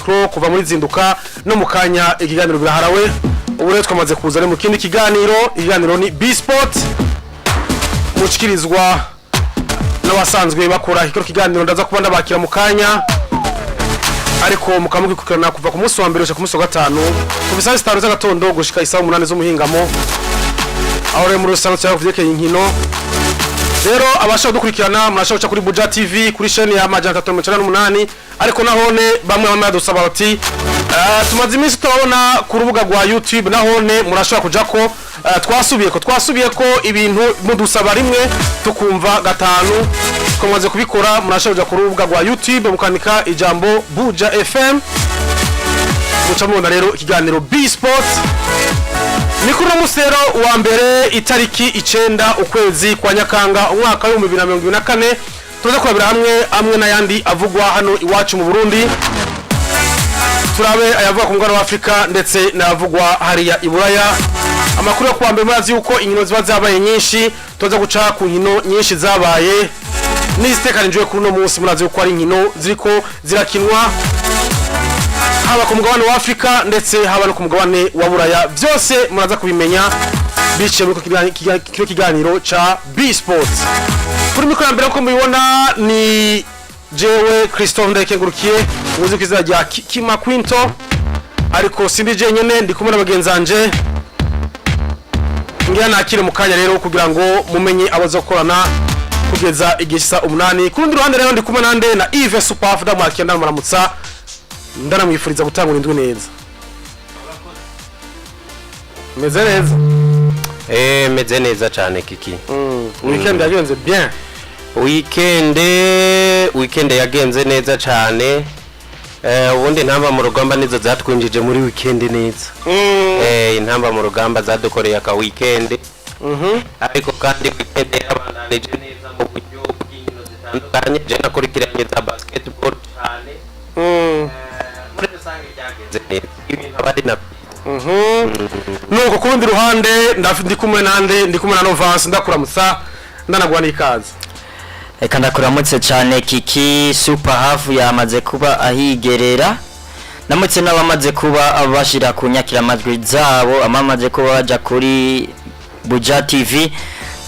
micro kuva muri zinduka no mukanya ikiganiro biraharawe ubu rero twamaze kuzana mu kindi ikiganiro ni B-Sport mucikirizwa n'abasanzwe bakora ikiro kiganiro ndaza kuba ndabakira mukanya ariko mukamukikukirana kuva ku munsi wa mbere ku munsi wa gatanu ku bisaha 6 z'agatondo gushika isaha 8 z'umuhingamo aho rero muri rusanzwe cyangwa kuvyerekeye inkino rero abashaka dukurikirana murashaka kuri Buja TV kuri chaîne ya Majana 398 ariko nahone bamwe badusaba bati tumaze iminsi tubona ku rubuga rwa YouTube nahone murashaka kujako twasubiye ko ibintu mudusaba rimwe tukumva gatanu twamaze kubikora murashaka kuja ku rubuga rwa YouTube mukandika ijambo Buja FM mucamubona rero ikiganiro B-Sport ni kuri musero wa mbere itariki 9 ukwezi kwa Nyakanga umwaka wa 2024 tuza kurabira hamwe n'ayandi avugwa hano iwacu mu Burundi turabe ayavuga ku ngwara wa Afrika ndetse n'avugwa hariya iburaya amakuru yo kuwa mbere murazi yuko inkino ziba zabaye nyinshi tuza guca ku nkino nyinshi zabaye n'izitekanijwe kuri no munsi murazi yuko ari inkino ziriko zirakinwa haba ku mugabane wa Afrika ndetse haba no ku mugabane wa buraya byose muraza kubimenya bice mu kiganiro cha B-Sport kuri mikoro mbere ko mubibona ni jewe Christophe Ndayikengurukiye uzi kwizera rya Kima Quinto ariko sindi je nyene ndi kumwe n'abagenzanje ngira nakire mukanya rero kugira ngo mumenye abazokorana kugeza igisa 8 kurundi ruhande rero ndi kumwe nande na Yves Superf da mwakenda muramutsa ndaramwifuriza gutangura indwi neza meze neza meze neza cyane kiki weekend yagenze bien weekend yagenze neza cyane ubundi ntamba mu rugamba nizo zatwinjije muri weekend neza intamba mu rugamba zadukoreye aka weekend ariko kandi weekend yabandanije neza mu buryo bw'inkino zitandukanye je nakurikiranye za basketball cyane muri rusange yagenze neza ibintu abari na nuko kurundi ruhande ndi kumwe na Novance ndakuramutsa ndanagwana ikaze Eka ndakuramutse cyane kiki super hafu yamaze kuba ahigerera namutse n'abamaze kuba abashira kunyakira amajwi zabo amamaze kuba baja kuri Buja TV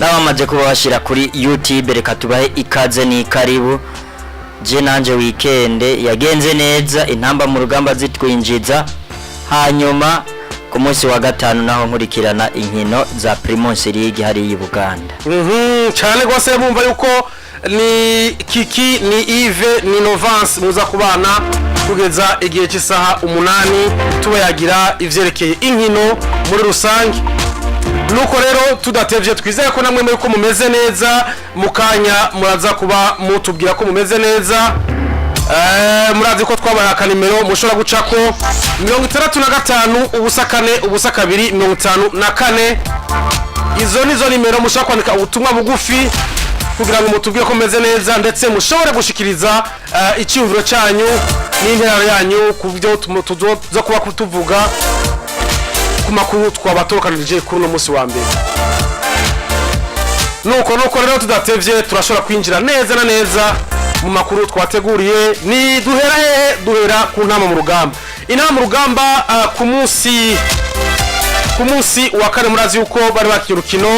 n'abamaze kuba bashira kuri YouTube reka tubahe ikaze ni karibu je nanje weekend yagenze neza intamba mu rugamba zitwinjiza hanyuma ku munsi wa gatanu naho nkurikirana inkino za Primus League hari i Buganda cyane gose bumva yuko ni Kiki ni Yves ni Novance muza kubana kugeza igihe cy'isaha 8 tubayagira ivyerekeye inkino muri rusange nuko rero tudatevye twizeye ko namwe muri ko mumeze neza mukanya muraza kuba mutubwira ko mumeze neza murazi ko twabaye akanimero mushobora gucako 65 ubusakane ubusakabiri 54 izo nizo nimero mushobora kwandika ubutumwa bugufi kugira ngo mutubwire ko meze neza ndetse mushobore gushikiriza icyumviro cyanyu n'interaro yanyu ku byo tuzo kuba kutuvuga ku makuru twabatokanije kuri no munsi wa mbere nuko rero tudatevye turashobora kwinjira neza na neza mu makuru twateguriye ni duhera ku ntama mu rugamba inama mu rugamba ku munsi wa kane murazi yuko bari bakira urukino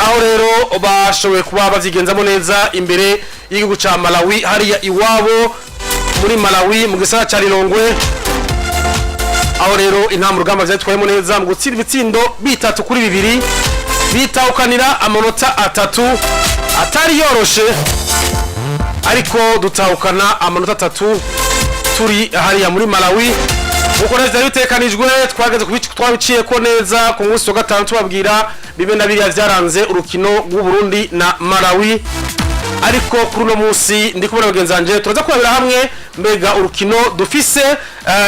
aho rero bashoboye kuba bazigenzamo neza imbere y'igihugu ca Malawi hariya iwabo muri Malawi mu gisagara ca Lilongwe aho rero intama mu rugamba vyatwayemo neza mu gutsinda ibitsindo bitatu kuri 2 bitaukanira amanota 3 atari yoroshe ariko dutahukana amanota 3 turi hariya muri Malawi uko neza bitekanijwe twageze twabiciye ko neza ku munsi wa gatanu tubabwira bibe na biriya vyaranze urukino rw'u Burundi na Malawi ariko kuri no munsi ndi kubona bagenzanje turaza kubabira hamwe mbega urukino dufise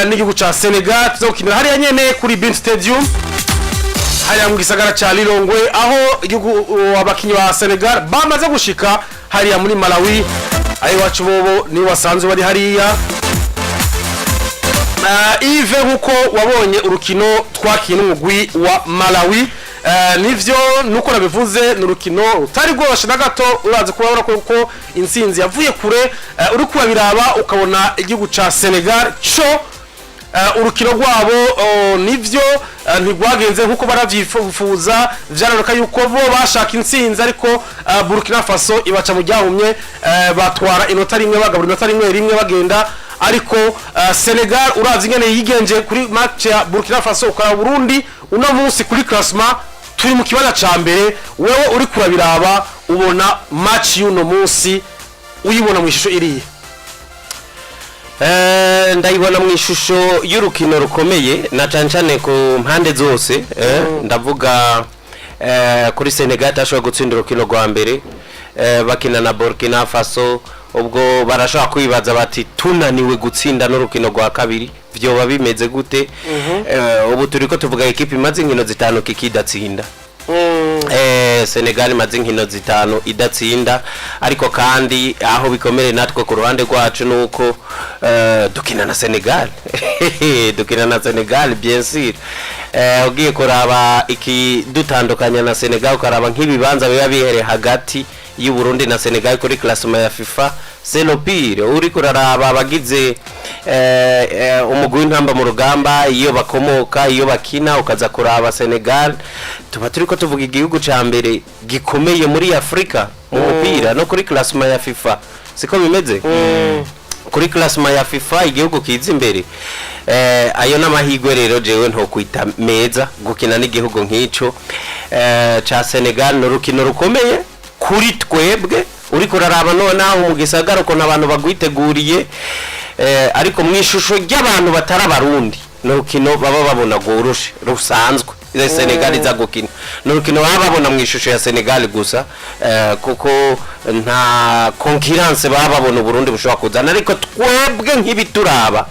n'igihugu ca Senegal tuzokinira hariya nyene kuri Bin Stadium hariya mu gisagara ca Lilongwe aho igihugu abakinyi ba Senegal bamaze gushika hariya muri Malawi ayi wacu bobo ni wasanzwe bari hariya Yves nkuko wabonye urukino twakiye n'umugwi wa Malawi nivyo nuko nabivuze n'urukino utari rwoshe na gato urazi kubabona ko intsinzi yavuye kure uri kubiraba ukabona igihugu ca Senegal cyo urukino rwabo nivyo ntigwagenze nkuko baravyifuza vyararuka yuko bo bashaka intsinzi ariko Burkina Faso ibaca mu ryahumye batwara inota rimwe bagabura inota rimwe bagenda ariko Senegal uravye ingene yigenje kuri match ya Burkina Faso ukaba Burundi uno munsi kuri classement turi mu kibanza ca mbere wewe uri kurabiraba ubona match y'uno munsi uyibona mu ishusho iriye ndayibona mu ishusho y'urukino rukomeye na cancane ku mpande zose ndavuga kuri Senegal tashobora gutsinda urukino rwa mbere bakina na Burkina Faso ubwo barashaka kwibaza bati tunaniwe gutsinda n'urukino rwa kabiri byoba bimeze gute ubu turiko tuvuga equipe imaze inkino 5 kikidatsinda Senegal imaze inkino 5 idatsinda ariko kandi aho bikomere natwe ku ruhande rwacu nuko dukina na Senegal dukina na Senegal bien sûr ugiye kuraba iki dutandukanya na Senegal ukaraba nk'ibibanza biba bihere hagati y'u Burundi na Senegal kuri classement ya FIFA c'est le pire uri kuraraba abagize umugwi w'intamba mu rugamba iyo bakomoka iyo bakina ukaza kuraba Senegal tuba turiko tuvuga igihugu ca mbere gikomeye muri Afrika mu mupira no kuri classement ya FIFA siko bimeze kuri classement ya FIFA igihugu kiza imbere ayo namahigwe rero jewe nto kwita meza gukina n'igihugu nk'ico ca Senegal no rukino rukomeye kuri twebwe uri kuraraba nonaho mu gisagara uko nabantu bagwiteguriye ariko mwishusho ry'abantu batara barundi no rukino baba babona goroshe rusanzwe Senegal iza gukina no rukino baba babona mwishusho ya Senegal gusa kuko nta concurrence baba babona Burundi bushobora kuzana ariko twebwe nk'ibituraba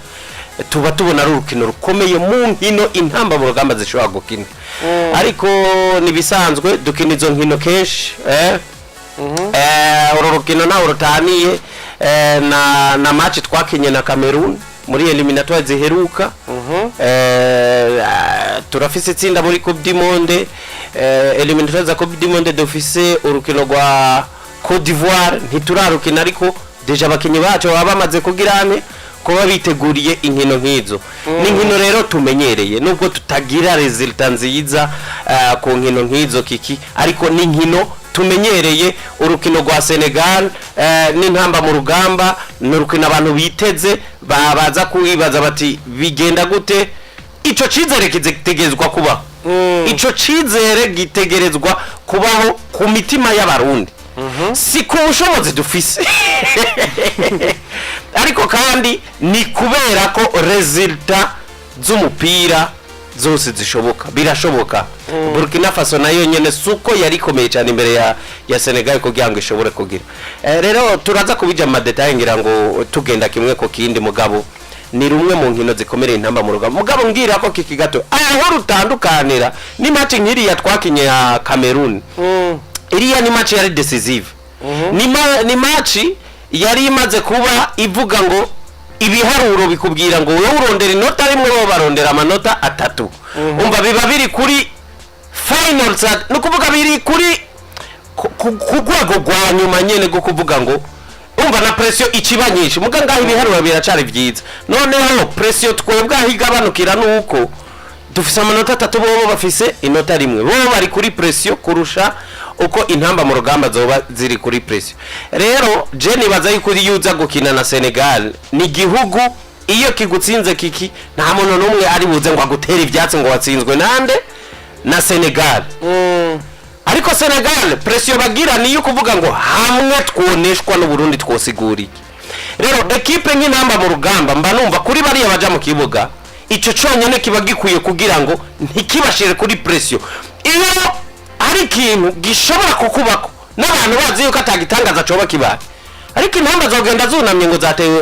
tuba tubona rukino rukomeye mu nkino intamba mu rugamba zishobora gukina ariko nibisanzwe dukina izo nkino kenshi urukino na urutaniye na match twakinye na Cameroon muri eliminatoire ziheruka turafise itsinda muri Coupe du Monde eliminatoire za Coupe du Monde dufise urukino rwa Côte d'Ivoire ntiturarukina ariko deja abakinyi bacu baba bamaze kugirane kuba biteguriye inkino nk'izo n'inkino rero tumenyereye nubwo tutagira resultat nziza ku nkino nk'izo kiki ariko n'inkino tumenyereye urukino rwa Senegal n'intamba mu rugamba n'urukino abantu biteze baza kubibaza bati bigenda gute ico cizere gitegerezwa kuba ico cizere gitegerezwa kubaho ku mitima y'abarundi si ku bushobozi dufise ariko kandi ni kubera ko resultat z'umupira zose zishoboka birashoboka Burkina Faso nayo nyene suko yari komeye cyane imbere ya Senegal kugira ngo ishobore kugira rero turaza kubija mu detail ngira ngo tugenda kimwe ko kindi mugabo ni rumwe mu nkino zikomereye intamba mu rugamba mugabo ngira ko kiki gato aho rutandukanira ni match nkiri ya twakinye ya Cameroon iriya ni match yari decisive ni match yari imaze kuba ivuga ngo ibiharuro bikubwira ngo wowe urondera inota rimwe bo barondera amanota 3 umva biba biri kuri final set no kuvuga biri kuri kugwago gwa nyuma nyene go kuvuga ngo umva na pressure ikibanyisha muganga ibiharuro biracari vyiza noneho pressure twebwe ahigabanukira nuko dufise amanota 3 bo bafise inota rimwe bo bari kuri pressure kurusha uko intamba mu rugamba zoba ziri kuri pressure rero je nibaza yuko yuza gukina na Senegal ni gihugu iyo kigutsinze kiki nta muntu numwe ari buze ngo agutera ivyatsi ngo watsinzwe nande na Senegal ariko Senegal pressure bagira niyo kuvuga ngo hamwe twoneshwa no Burundi twosiguri rero equipe nk'intamba mu rugamba mba numva kuri bari abaja mu kibuga ico cyonyene kiba gikuye kugira ngo ntikibashire kuri pressure iyo ari ikintu gishobora kukubako n'abantu bazi yuko atagitangaza coba kibaye ariko intamba zogenda zunamye ngo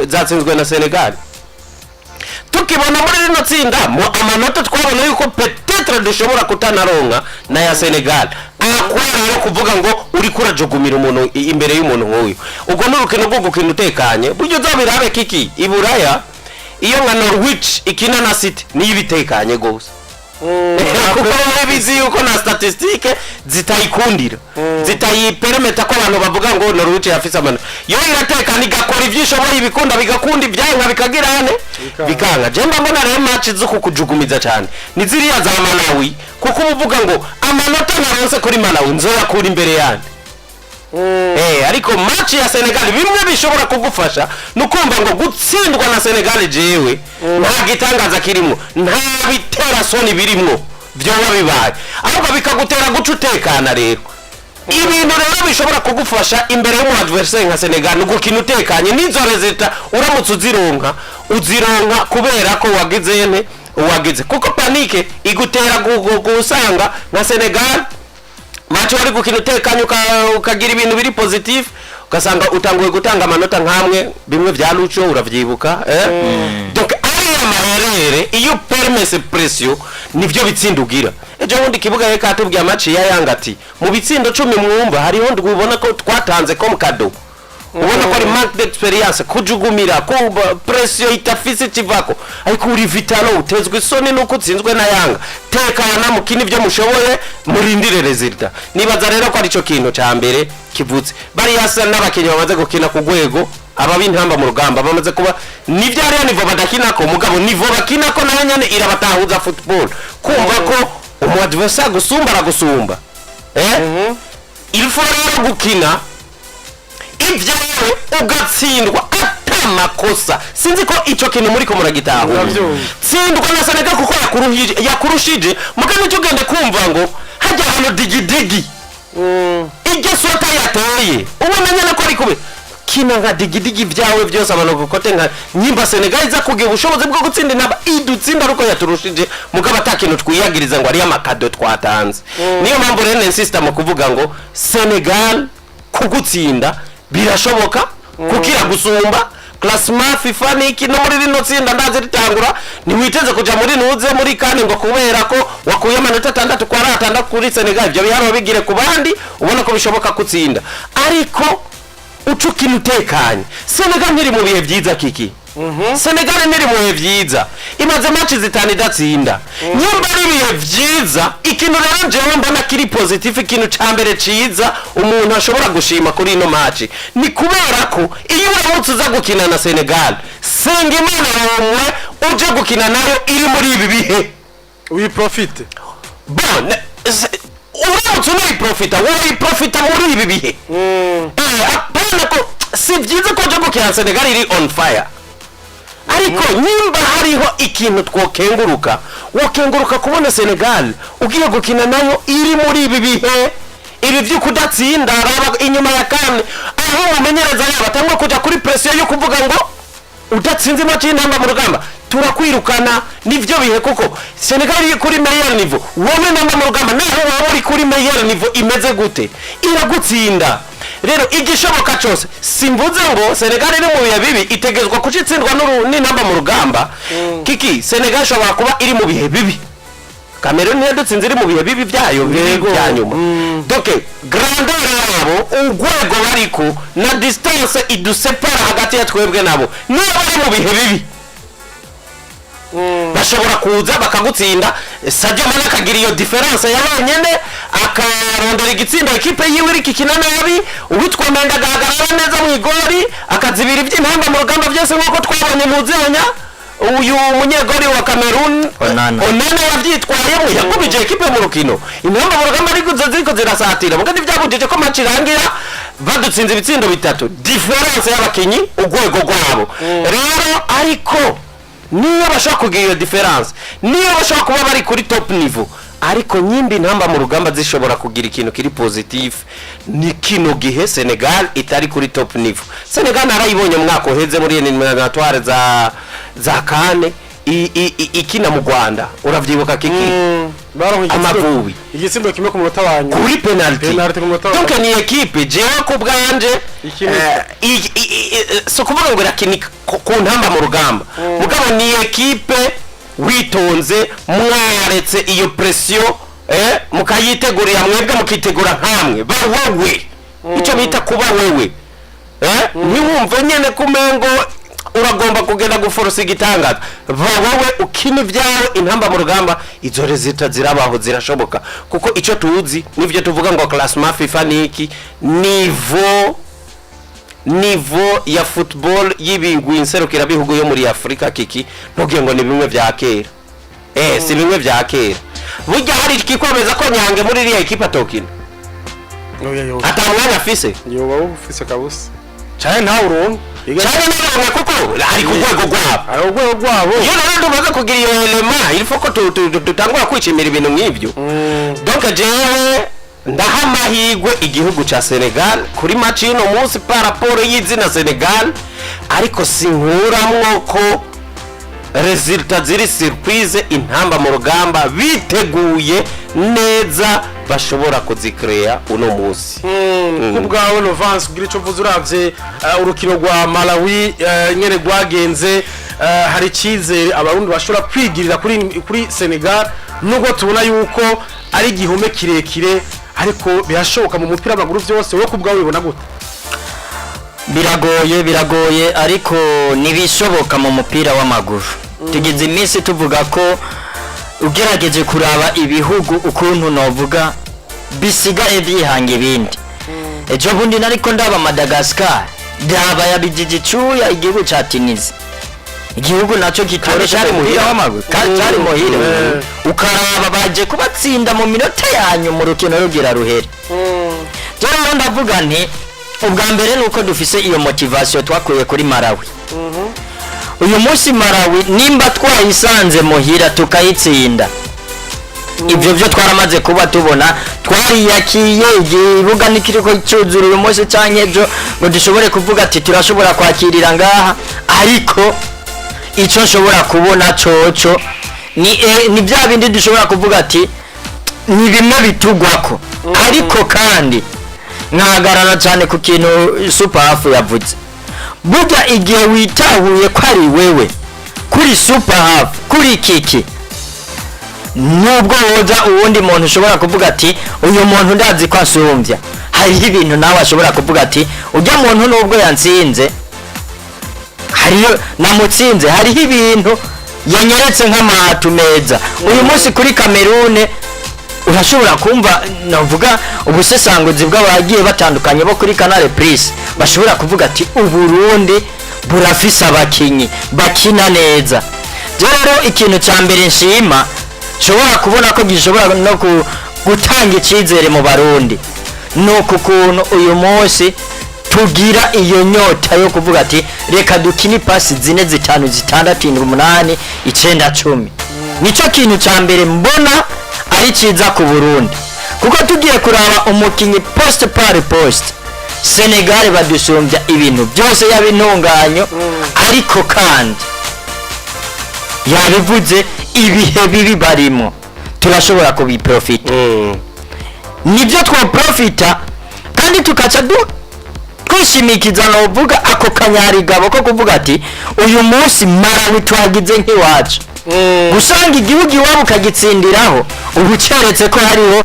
zatsinzwe na Senegal tukibona muri rino tsinda mu amanota twabona yuko peut-être dushobora kutanaronka na ya Senegal akwara kuvuga ngo uri kurajogumira umuntu imbere y'umuntu nk'uyu ubwo n'urukino rwo gukina utekanye buryo zabirabe kiki iburaya iyo nka Norwich ikina na City niyo bitekanye gose kuko baba bizi yuko na statistique zitayikundira zitayipermeta ko abantu bavuga ngo Norwich yafise amanota yo iratekana igakora ivyishoboye ibikunda bigakunda ibyanka bikagirane bikanga je mbona rero match zo kukujugumiza cyane ni ziriya za Malawi kuko uvuga ngo amanota naronse kuri Malawi nzoyakura imbere yandi ariko match ya Senegal bimwe bishobora kugufasha nukumva ngo gutsindwa na Senegal jewe nta gitangaza kirimo nta bitera soni birimo byo bibaye ahubwo bikagutera guca utekana rero ibintu rero bishobora kugufasha imbere y'umu adversaire nka Senegal gukina utekanye n'izo resulta uramutse uzironka kubera ko wagize kuko panique igutera gusanga nka Senegal match wari gukina utekanye ukagira ibintu biri positive ugasanga utanguye gutanga amanota nkamwe bimwe vya Lucho uravyibuka donc ari amaherere iyo permesse pression nivyo bitsindugira ejo bundi kibuga ye katubwiye match ya Yanga ati mu bitsindo 10 mwumva hariho ndubona ko twatanze ko mukado ubona ko ari manque d'experience kujugumira ko pression itafise kivako ariko uri vitalo utezwe isoni nuko utsinzwe na Yanga tekana mukini byo mushoboye murindire resulta nibaza rero ko ari cyo kintu ca mbere kivutse bari yasa n'abakenyi bamaze gukina ku gwego ababi ntamba mu rugamba bamaze kuba nivyo ari nivo badakina ko mugabo nivo bakina ko nayo nyane irabatahuza football kumva ko umu adversaire gusumba il faut rero gukina ibyawe ugatsindwa atamakosa sinzi ko icyo kintu muri ko muragitaho tsindwa na Senegal kuko yakurushije mugabo cyo gende kumva ngo hajya hano digidigi igeso atayateye ubona nyene ko ari kube kina nka digidigi byawe byose abantu gukote nka nyimba Senegal iza kugira ubushobozi bwo gutsinda naba idutsinda ruko yaturushije mugabo atakintu twiyagiriza ngo ari amakado twatanze niyo mpamvu rero insista mu kuvuga ngo Senegal kugutsinda birashoboka kukira gusumba classement FIFA niki no muri rino tsinda ndaze ritangura ni witeze kuja muri nuze muri kane ngo kubera ko wakuye amanota 6 kwa 6 kuri Senegal byo biharo bigire ku bandi ubona ko bishoboka kutsinda ariko ucukina utekanye Senegal nyiri mu bihe byiza kiki Senegal nyiri mu bihe byiza imaze match zitani datsinda nyumba ari bihe byiza ikintu rero jewe mbona kiri positive ikintu cambere ciza umuntu ashobora gushima kuri ino match ni kubera ko iyo uramutse uza gukina na Senegal senga imana yawe uje gukina nayo iri muri ibi bihe we profite bon uramutse uri profita muri ibi bihe apana ko si byiza ko uje gukina Senegal iri on fire ariko nimba hariho ikintu twokenguruka wokenguruka kubona Senegal ugiye gukina nayo iri muri ibi bihe ibi byo kudatsinda araba inyuma ya kane aho umenyereza batangwa kuja kuri pression yo kuvuga ngo udatsinze match y'intamba mu rugamba turakwirukana nivyo bihe kuko Senegal iri kuri meilleur niveau wowe namba mu rugamba naho waba uri kuri meilleur niveau imeze gute iragutsinda rero igishoboka cyose simvuze ngo Senegal iri mu bihe bibi itegezwa kucitsindwa n'intamba mu rugamba kiki Senegal shobora kuba iri mu bihe bibi Cameroon yadutsinze iri mu bihe bibi byayo byanyuma donc grandeur yabo ugwego bariko na distance idusepara hagati ya twebwe nabo niba bari mu bihe bibi bashobora kuza bakagutsinda Sadio Mane akagira iyo difference yabanyene akarondera igitsinda equipe yiwe iri kikina nabi uwitwa Menga gahagarara neza mu igori akazibira iby'intamba mu rugamba byose nkuko twabonye muzenya uyu munyegori wa Cameroon Onana yavyitwayemo yakubije equipe mu rukino intamba mu rugamba ziriko zirasatira mugandi byabujije ko match irangira badutsinze ibitsindo bitatu difference y'abakinyi ugwego rwabo rero ariko niyo bashaka kugira iyo difference niyo bashaka kuba bari kuri top niveau ariko nyimbi ntamba mu rugamba zishobora kugira ikintu kiri positive ni kino gihe Senegal itari kuri top niveau Senegal narayibonye mwaka uheze muri eliminatoire za kane ikina mu Rwanda uravyibuka kiki Amavubi igitsindo kimwe ku munota wanyu kuri penalty donc ni equipe je ko bwanje so kuvuga ngo rakinika ku ntamba mu rugamba mugabo ni equipe witonze mwaretse iyo pression mukayitegurira mwebwe mukitegura nkamwe bawowe icyo bita kuba wewe ntiwumve nyene kumengo uragomba kugenda guforosa igitangaza wowe ukina ibyawe intamba mu rugamba izo rezita zirabaho zirashoboka kuko icyo tuzi nivyo tuvuga ngo classement FIFA niki nivo ya football y'ibigwi inserukira bihugu yo muri Afrika kiki ntugiye ngo ni bimwe vya kera si bimwe vya kera burya hari ikikwemeza ko Nyange muri iriya ekipa tokina atamwanya afise yoba ufise kabusa cyane ntawe uronka cyane n'abana kuko ari ku rwego rwabo iyo rero tumaze kugira iyo elema ilfo ko tutangura kwicimira ibintu nk'ibyo donc jewe ndaha amahirwe igihugu ca Senegal kuri match y'uno munsi par rapport y'izina Senegal ariko sinkuramwo ko resultat ziri surprise intamba mu rugamba biteguye neza bashobora kuzikrea uno munsi kubwawe Novance kugira ico vuze uravye urukino rwa Malawi nyene rwagenze hari cyizere abarundi bashobora kwigirira kuri Senegal nubwo tubona yuko ari igihome kirekire ariko birashoboka mu mupira w'amaguru byose wowe kubwawe ubona gute biragoye ariko nibishoboka mu mupira w'amaguru tugize iminsi tuvuga ko ugerageje kuraba ibihugu ukuntu novuga bisigaye byihanga ibindi ejo bundi nariko ndaba Madagascar ndaba yabijiji cuya igihugu ca Tunisia igihugu naco gitoresha ari muhira w'amaguru kandi muhira ukaraba baje kubatsinda mu minota yanyu mu rukino rugira ruhere rero ndavuga nti ubwa mbere nuko dufise iyo motivation twakuye kuri Malawi uyu munsi Malawi nimba twayisanze muhira tukayitsinda ibyo byo twaramaze kuba tubona twariyakiye igihugu nikiriko cyuzura uyu munsi cyanye ejo ngo dushobore kuvuga ati turashobora kwakirira ngaha ariko icyo nshobora kubona coco ni bya bindi dushobora kuvuga ati ni bimwe bitugwako ariko kandi nkagarana cyane ku kintu Super Half yavuze burya igihe witahuye ko ari wewe kuri Super Half kuri kiki nubwo woza uwundi muntu ushobora kuvuga ati uyu muntu ndazi ko asumbya hariho ibintu nawe ashobora kuvuga ati ujya muntu nubwo yansinze hariyo namutsinze hariho ibintu yanyeretse nk'amahatu meza uyu munsi kuri Cameroon urashobora kumva navuga ubusesanguzi bw'abagiye batandukanye bo kuri Canal Plus bashobora kuvuga ati uburundi burafise abakinyi bakina neza rero ikintu cya mbere nshima shobora kubona ko gishobora no gutanga icyizere mu barundi nuko kuntu uyu munsi tugira iyo nyota yo kuvuga ati reka dukine pasi 4 5 6 8 9 10 nico kintu cya mbere mbona ari cyiza ku Burundi kuko tugiye kuraba umukinyi poste par poste Senegal badusumbya ibintu byose yabintunganyo ariko kandi yabivuze ibihe bibi barimo turashobora kubiprofita nibyo twaprofita kandi tukaca twishimikiza no vuga ako kanyarigabo ko kuvuga ati uyu munsi Malawi twagize nk'iwacu gusanga igihugu iwabo ukagitsindiraho ubu cyeretse ko hariho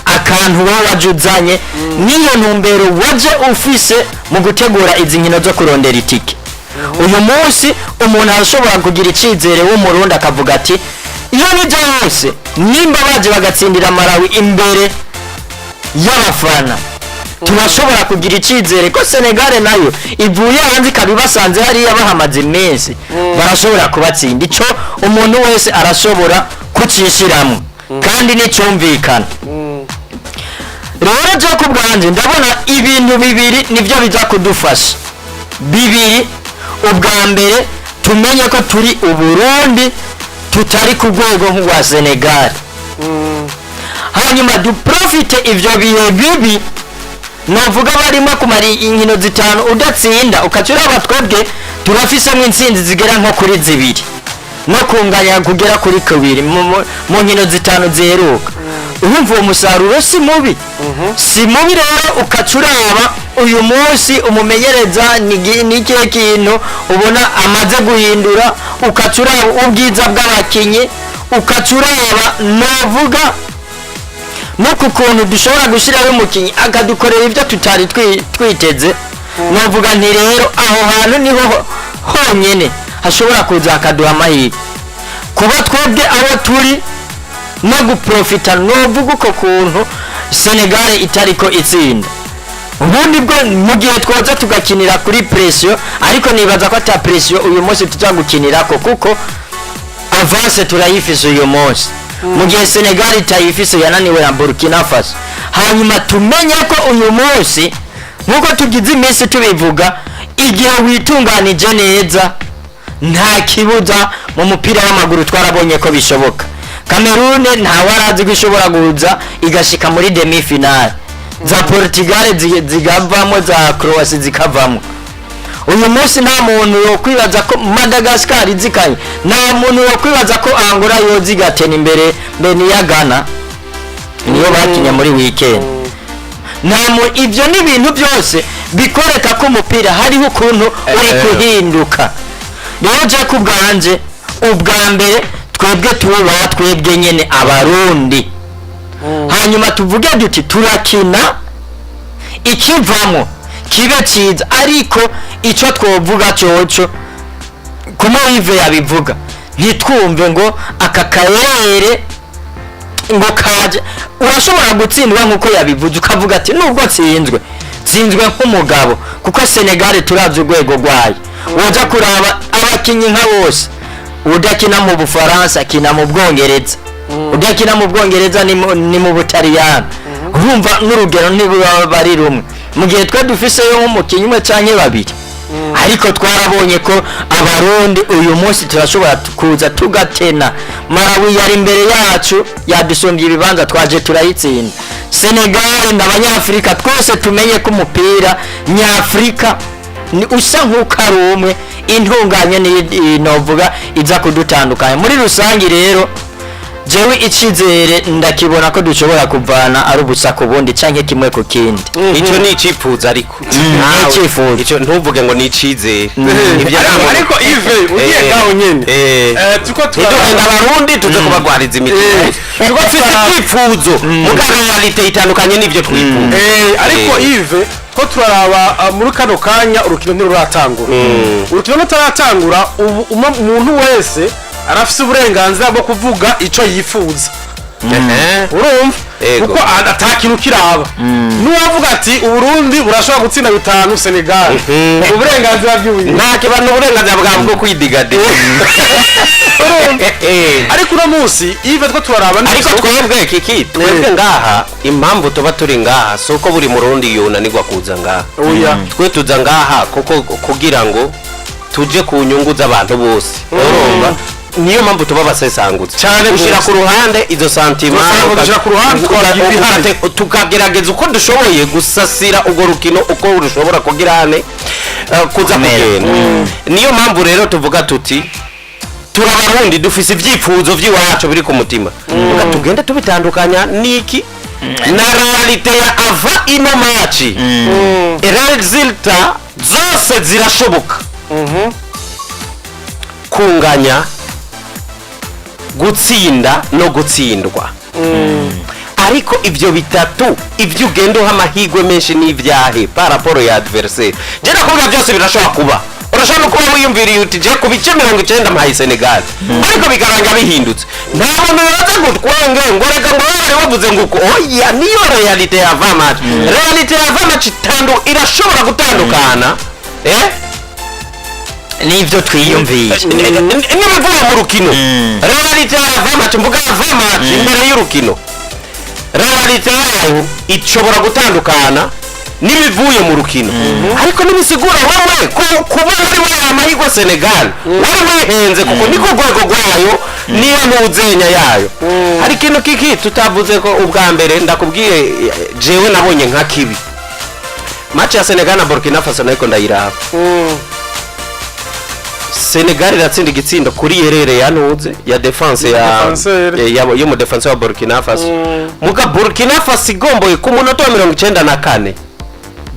akantu wajuzanye niyo ntumbero waje ufise mu gutegura izi nkino zo kurondera itike uyu munsi umuntu arashobora kugira icyizere w'umurundi akavuga ati iyo nijya hose nimba baje bagatsindira Malawi imbere y'abafana turashobora kugira icyizere ko Senegal nayo ivuye hanze ikabibasanze hariya bahamaze iminsi barashobora kubatsinda ico umuntu wese arashobora kucishiramo kandi n'icyumvikana rero cyo kubwanje ndabona ibintu bibiri nivyo biza kudufasha bibiri ubwa mbere tumenye ko turi Uburundi tutari ku rwego nk'wa Senegal hanyuma duprofite ivyo bihe bibi novuga barimo kumari inkino zitanu udatsinda ukacura abatwebwe turafisemo intsinzi zigera nko kuri 2 no kunganya kugera kuri 2 mu nkino zitanu ziheruka urumva uwo musaruro si mubi si mubi rero ukacuraba uyu munsi umumenyereza n'ikihe kintu ubona amaze guhindura ukacuraba ubwiza bw'abakinyi ukacuraba novuga nuko kuntu dushobora gushiraho umukinyi akadukorera ibyo tutari twiteze novuga nti rero aho hantu niho honyine hashobora kuza hakaduha amahirwe kuba twebwe aho turi no guprofita novuga uko kuntu Senegal itariko itsinda ubundi bwo mu gihe twaza tugakinira kuri pressure ariko nibaza ko ata pressure uyu munsi tuzagukinirako kuko avance turayifise uyu munsi mu gihe Senegal itayifise yananiwe na Burkina Faso hanyuma tumenye ko uyu munsi nkuko tugize iminsi tubivuga igihe witunganije neza nta kibuza mu mupira w'amaguru twarabonye ko bishoboka Cameroon nta warazi gushobora guza igashika muri demi finale za Portugal zigavamo za Croatia zikavamo uyu munsi nta muntu yo kwibaza ko Madagascar izikanye nta muntu yo kwibaza ko Angola yo zigatena imbere mbene ya Ghana niyo bakinya muri weekend ivyo ni ibintu byose bikoreka ko umupira hariho ukuntu uri kuhinduka rero je kubwanje ubwa mbere twebwe tuba twebwe nyene abarundi hanyuma tuvuge duti turakina ikivamo kibe ciza ariko ico twovuga coco kuma Yves yabivuga ntitwumve ngo aka karere ngo kaje urashobora gutsindwa nkuko yabivuze ukavuga ati nubwo tsinzwe nk'umugabo kuko Senegal turazi urwego rwayo woza kuraba abakinyi nka bose udakina mu Bufaransa akina mu Bwongereza udakina mu Bwongereza ni mu Butaliyani urumva n'urugero ntibari rumwe mu gihe twe dufiseyo nk'umukinyi umwe canke babiri ariko twarabonye ko abarundi uyu munsi turashobora kuza tugatena Malawi yari imbere yacu yadusumbye ibibanza twaje turayitsinda Senegal n'abanyafrika twese tumenye ko umupira nyafrika ni usa nk'uko ari umwe intunganye novuga iza kudutandukanya muri rusangi rero jewe icizere ndakibona ko dushobora kuvana ari ubusa ku bundi canke kimwe ku kindi icyo ni icifuza ariko icifuza icyo ntuvuge ngo ni icizere ariko Yves ugiye gaho nyene tuko turagenda abarundi tuze kubagwariza imitima tuko icifuzo mugabo realite itandukanye n'ivyo twifuza ariko Yves ko turaraba muri kano kanya urukino ntiruratangura urukino rutaratangura umuntu wese arafise uburenganzira bwo kuvuga ico yifuza urumva kuko atakintu kiraba nuwavuga ati uburundi burashobora gutsinda 5 Senegal uburenganzira bw'ubuye nta kibano uburenganzira bwabo bwo kwidigade ariko uno munsi Yves two turaraba ariko twebwe kiki twebwe ngaha impamvu tuba turi ngaha soko buri murundi yunanirwa kuza ngaha twe tuza ngaha kuko kugira ngo tuje ku nyungu z'abantu bose urumva niyo mpamvu tuba basesangutse cyane gushira ku ruhande izo santima gushira ku ruhande tukagerageza uko dushoboye gusasira ugo rukino uko rushobora kugirane kuza kugenda niyo mpamvu rero tuvuga tuti turabarundi dufise ivyifuzo vyiwacu biri ku mutima tugende tubitandukanya niki na realite ya ava ino machi resulta zose zirashoboka kunganya gutsinda no gutsindwa ariko ivyo bitatu ivyo ugenda uha amahirwe menshi n'ivyahe paraporo ya adversaire je nakubwira byose birashobora kuba urashobora kuba wiyumviriye uti je ku bice 90 mpaye Senegal ariko bigaranga bihindutse nta muntu yaza gutwenge ngo reka ngo bari bavuze ngo oya niyo realite ya vamatch realite ya vamatch irashobora gutandukana nivyo twiyumviye nibivuye mu rukino realite ya vamatch mvuga vamatch imbere y'urukino realite yayo ishobora gutandukana nibivuye mu rukino ariko nibisigura wowe kuba wari amahirwe Senegal wari wihenze kuko niko rwego rwayo niyo mpuzenya yayo hari ikintu kiki tutavuze ko ubwa mbere ndakubwiye jewe nabonye nka kibi match ya Senegal na Burkina Faso nako ndayiraba Senegal iratsinda igitsindo kuri yerere yanuze ya defense yo mu defense wa Burkina Faso muga Burkina Faso igomboye ku munota wa 94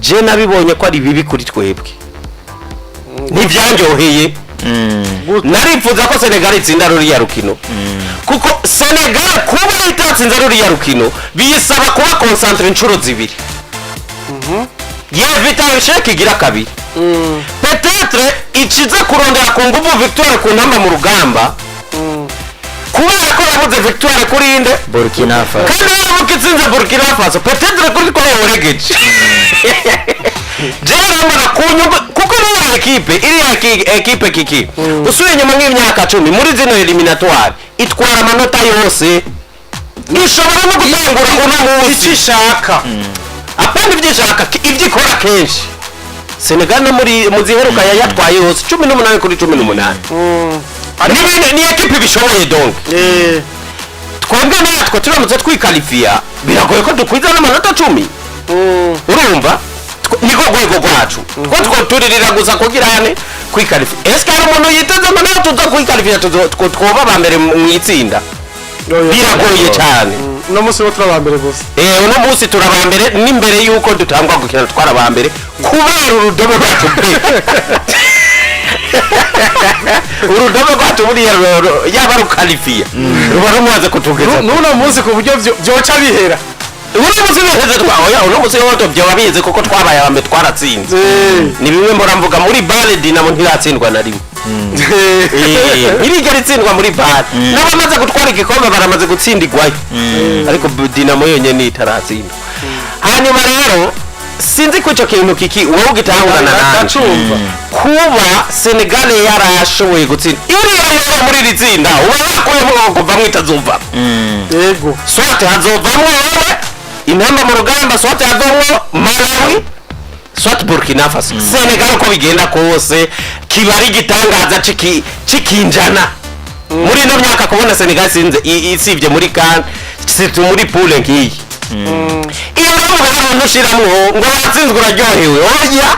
je nabibonye ko ari bibi kuri twebwe nivyanjoheye narifuza ko Senegal itsinda ruriya rukino kuko Senegal kuba itatsinda ruriya rukino biyisaba kuba concentre inshuro zibiri ye vital shake igira kabiri peut-être peut-être ikiza kurondera ku nguvu victoire ku ntamba mu rugamba kubera ko yabuze victoire kuri inde Burkina Faso kandi yaramuka itsinze Burkina Faso peut-être kuri ko yoregeje jewe mbona ku nyungu kuko niyo ekipe kiki usuye nyuma nk'imyaka 10 muri zino eliminatoire itwara amanota yose ishobora no gutangura uno munsi ishaka apandi byishaka ibyo ikora kenshi Senegal no muri muziheruka yatwaye hose 18 kuri 18 ni ekipe bishoboye donc twebwe natwe turamutse twikalifia biragoye ko dukwiza n'amanota 10 urumva niko gwego gwacu ko turirira gusa kugira yane kwikalifia eske ari umuntu yiteze amanota tuza kwikalifia twoba bambere mu itsinda biragoye cyane no musi wo turabambere gusa uno munsi turabambere n'imbere yuko dutangwa gukina twarabambere kubera urudobo rwacu urudobo rwacu buri yaba rukalifiya ruba rumaze kutugeza nuno munsi ku buryo byoca bihera uno munsi biheze twahoya uno munsi woto byo babize kuko twabaye abambe twaratsinze ni bimwe mbora mvuga muri Bale Dinamo ntiratsindwa na rimwe irigera itsindwa muri Bale n'abamaze gutwara igikombe baramaze gutsindigwayo ariko Dinamo yonyene itaratsindwa hanyuma rero sinzi ko icyo kintu kiki wowe ugitangurana nanje kuba Senegal yarashoboye gutsinda iriya muri iri tsinda uba yakuyemo kuva mwitazumva yego swate hazovamwo wowe intamba mu rugamba swate hazovamwo Malawi swate Burkina Faso Senegal ko bigenda kose kiba ari gitangaza cikinjana muri ino myaka kubona Senegal sinze isivye muri CAN situ muri poule nkiyi iyo umuntu ushiramwo ngo watsinzwe uraryohewe oya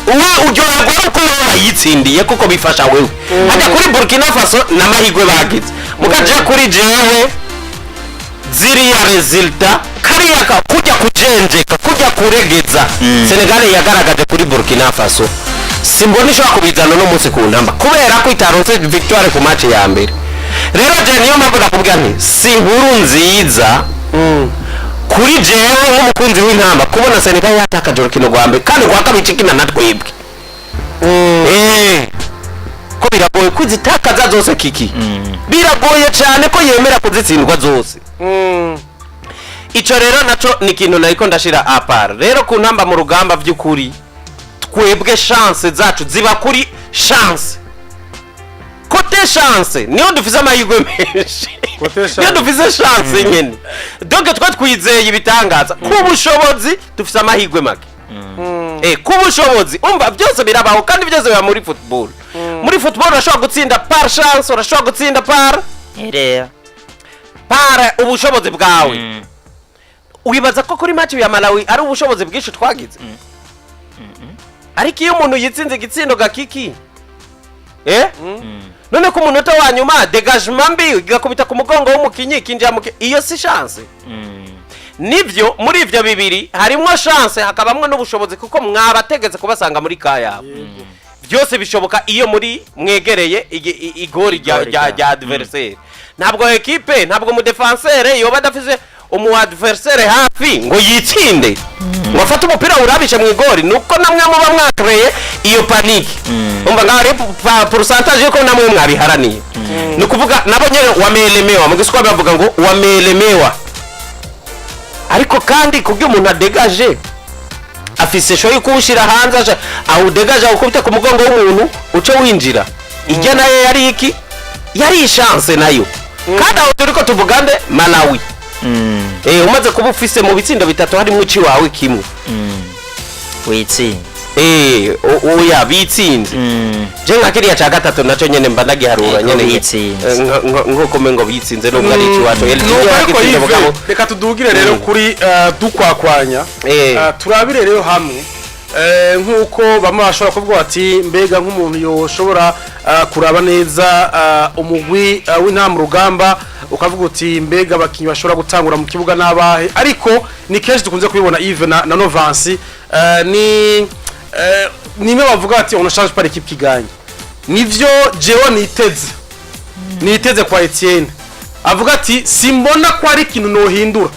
uwe uryoherwa uko yitsindiye kuko bifasha wewe hajya kuri Burkina Faso n'amahigwe bagize mugaje kuri jewe ziriya resulta kariya kujya kujenjeka kujya kuregeza Senegal yagaragaje kuri Burkina Faso simbona ishobora kubizana no munsi ku ntamba kubera ko itaronse victoire ku match ya mbere rero je niyo mpamvu nakubwira nti si nkuru nziza kuri jewe nk'umukunzi w'intamba kubona Senegal yatakaje urukino rwa mbere kandi rwa kabiri cikina na twebwe ko biragoye kuzitakaza zose kiki biragoye cyane ko yemera kuzitsindwa zose ico rero naco ni ikintu nariko ndashira apart rero ku ntamba mu rugamba by'ukuri twebwe chance zacu ziba kuri chance kote chance niyo dufise amahirwe menshi niyo dufise chance nyene donc twatwizeye ibitangaza ku bushobozi dufise amahirwe make ku bushobozi umva byose birabaho kandi byose biba muri football muri football urashobora gutsinda par chance urashobora gutsinda par ubushobozi bwawe wibaza ko kuri match ya Malawi ari ubushobozi bwinshi twagize ariko iyo umuntu yitsinze igitsindo gakiki none ko umunota wa nyuma dégagement mbi gakubita ku mugongo w'umukinyi kinjira mu iyo si chance nivyo muri ivyo bibiri harimo chance hakabamwe n'ubushobozi kuko mwabategetse kubasanga muri kaya byose bishoboka iyo muri mwegereye igori rya adversaire ntabwo equipe ntabwo mu defenseur yoba adafise umu adversaire hafi ngo yitsinde ngo afate umupira urabishe mu igori nuko namwe muba mwakreye iyo panique umva ngari pourcentage yuko namwe mwabiharaniye nukuvuga nabonye wamelemewa mu giswa bavuga ngo wamelemewa ariko kandi kubyo umuntu adegaje afise sho yukushira hanze aho degaje ukubita ku mugongo w'umuntu uco winjira ijya nayo yari iki yari chance nayo kandi aho turiko tuvugande Malawi umaze kuba ufise mu bitsindo bitatu harimo uci wawe kimwe witsinze oya bitsinze je nka kiriya ca gatatu naco nyene mba ndagiharura nyene nk'uko mengo bitsinze n'ubwo ari ici wacu reka tudugire rero kuri dukwakwanya turabire rero hamwe nk'uko bamwe bashobora kuvuga bati mbega nk'umuntu yoshobora kuraba neza umugwi w'intamba mu rugamba ukavuga uti mbega abakinyi bashobora gutangura mu kibuga n'abahe ariko ni kenshi dukunze kubibona Yves na Novansi nimwe bavuga ati on change pas l'équipe qui gagne nivyo jewe niteze kwa Etienne avuga ati simbona ko ari ikintu nohindura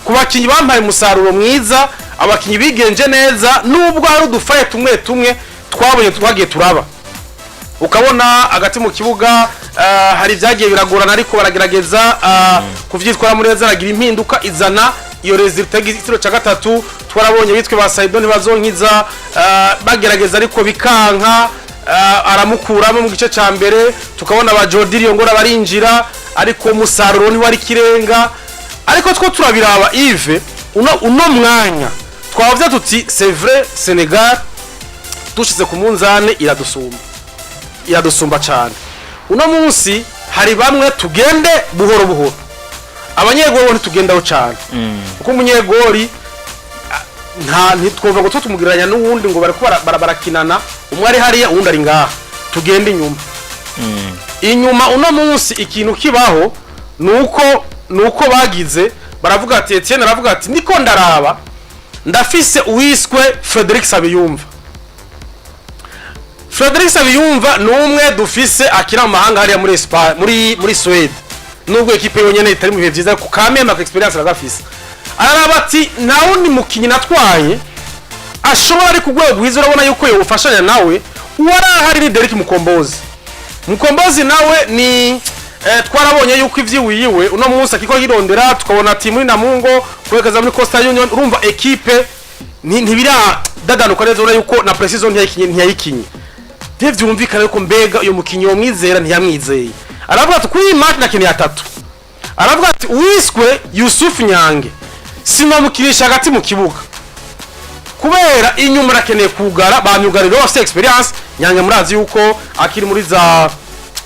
ku bakinyi bampaye umusaruro mwiza abakinyi bigenje neza nubwo hari udufaye tumwe twabonye twagiye turaba ukabona hagati mu kibuga hari byagiye biragorana ariko baragerageza kuvyitwara muri neza aragira impinduka izana iyo resultat igitiro cya gatatu twarabonye bitwe ba Saido ntibazonkiza bagerageza ariko bikanka aramukuramo mu gice cya mbere tukabona ba Jodirio ngora barinjira ariko umusaruro ni wari kirenga ariko two turabiraba Yves uno mwanya twavuze tuti c'est vrai Senegal dushize ku munzane iradusumba cyane uno munsi hari bamwe tugende buhoro buhoro abanyegori ntitugendaho cyane kuko umunyegori ntitwumva ngo tutumugereranya n'uwundi ngo barakinana umwe ari hariya uwundi ari ngaha tugende inyuma uno munsi ikintu kibaho nuko bagize baravuga ati Etienne aravuga ati niko ndaraba ndafise uwiswe Frederic Sabiyumva numwe dufise akira amahanga hariya muri Espagne muri Sweden nubwo equipe yonyene itari mu bihe byiza ku kamema experience aragafise araba ati nawundi mukinyi natwaye ashobora ari kugwego bwiza urabona yuko yofashanya nawe warahari ni Derek Mukombozi nawe ni twarabonye yuko ivyiwiwe uno munsi akiko yirondera tukabona timu muri Namungo kwekaza muri Costa Union urumva equipe ntibira dadanuka neza urabona yuko na precision ntiyayikinye byumvikana yuko mbega uyo mukinyi wo mwizera ntiyamwizeye aravuga ati kuri match na kintu ya 3 aravuga ati uwiswe Yusuf Nyange sinamukirisha hagati mu kibuga kubera inyuma rakeneye kugara banyugariro bafite experience Nyange murazi yuko akiri muri za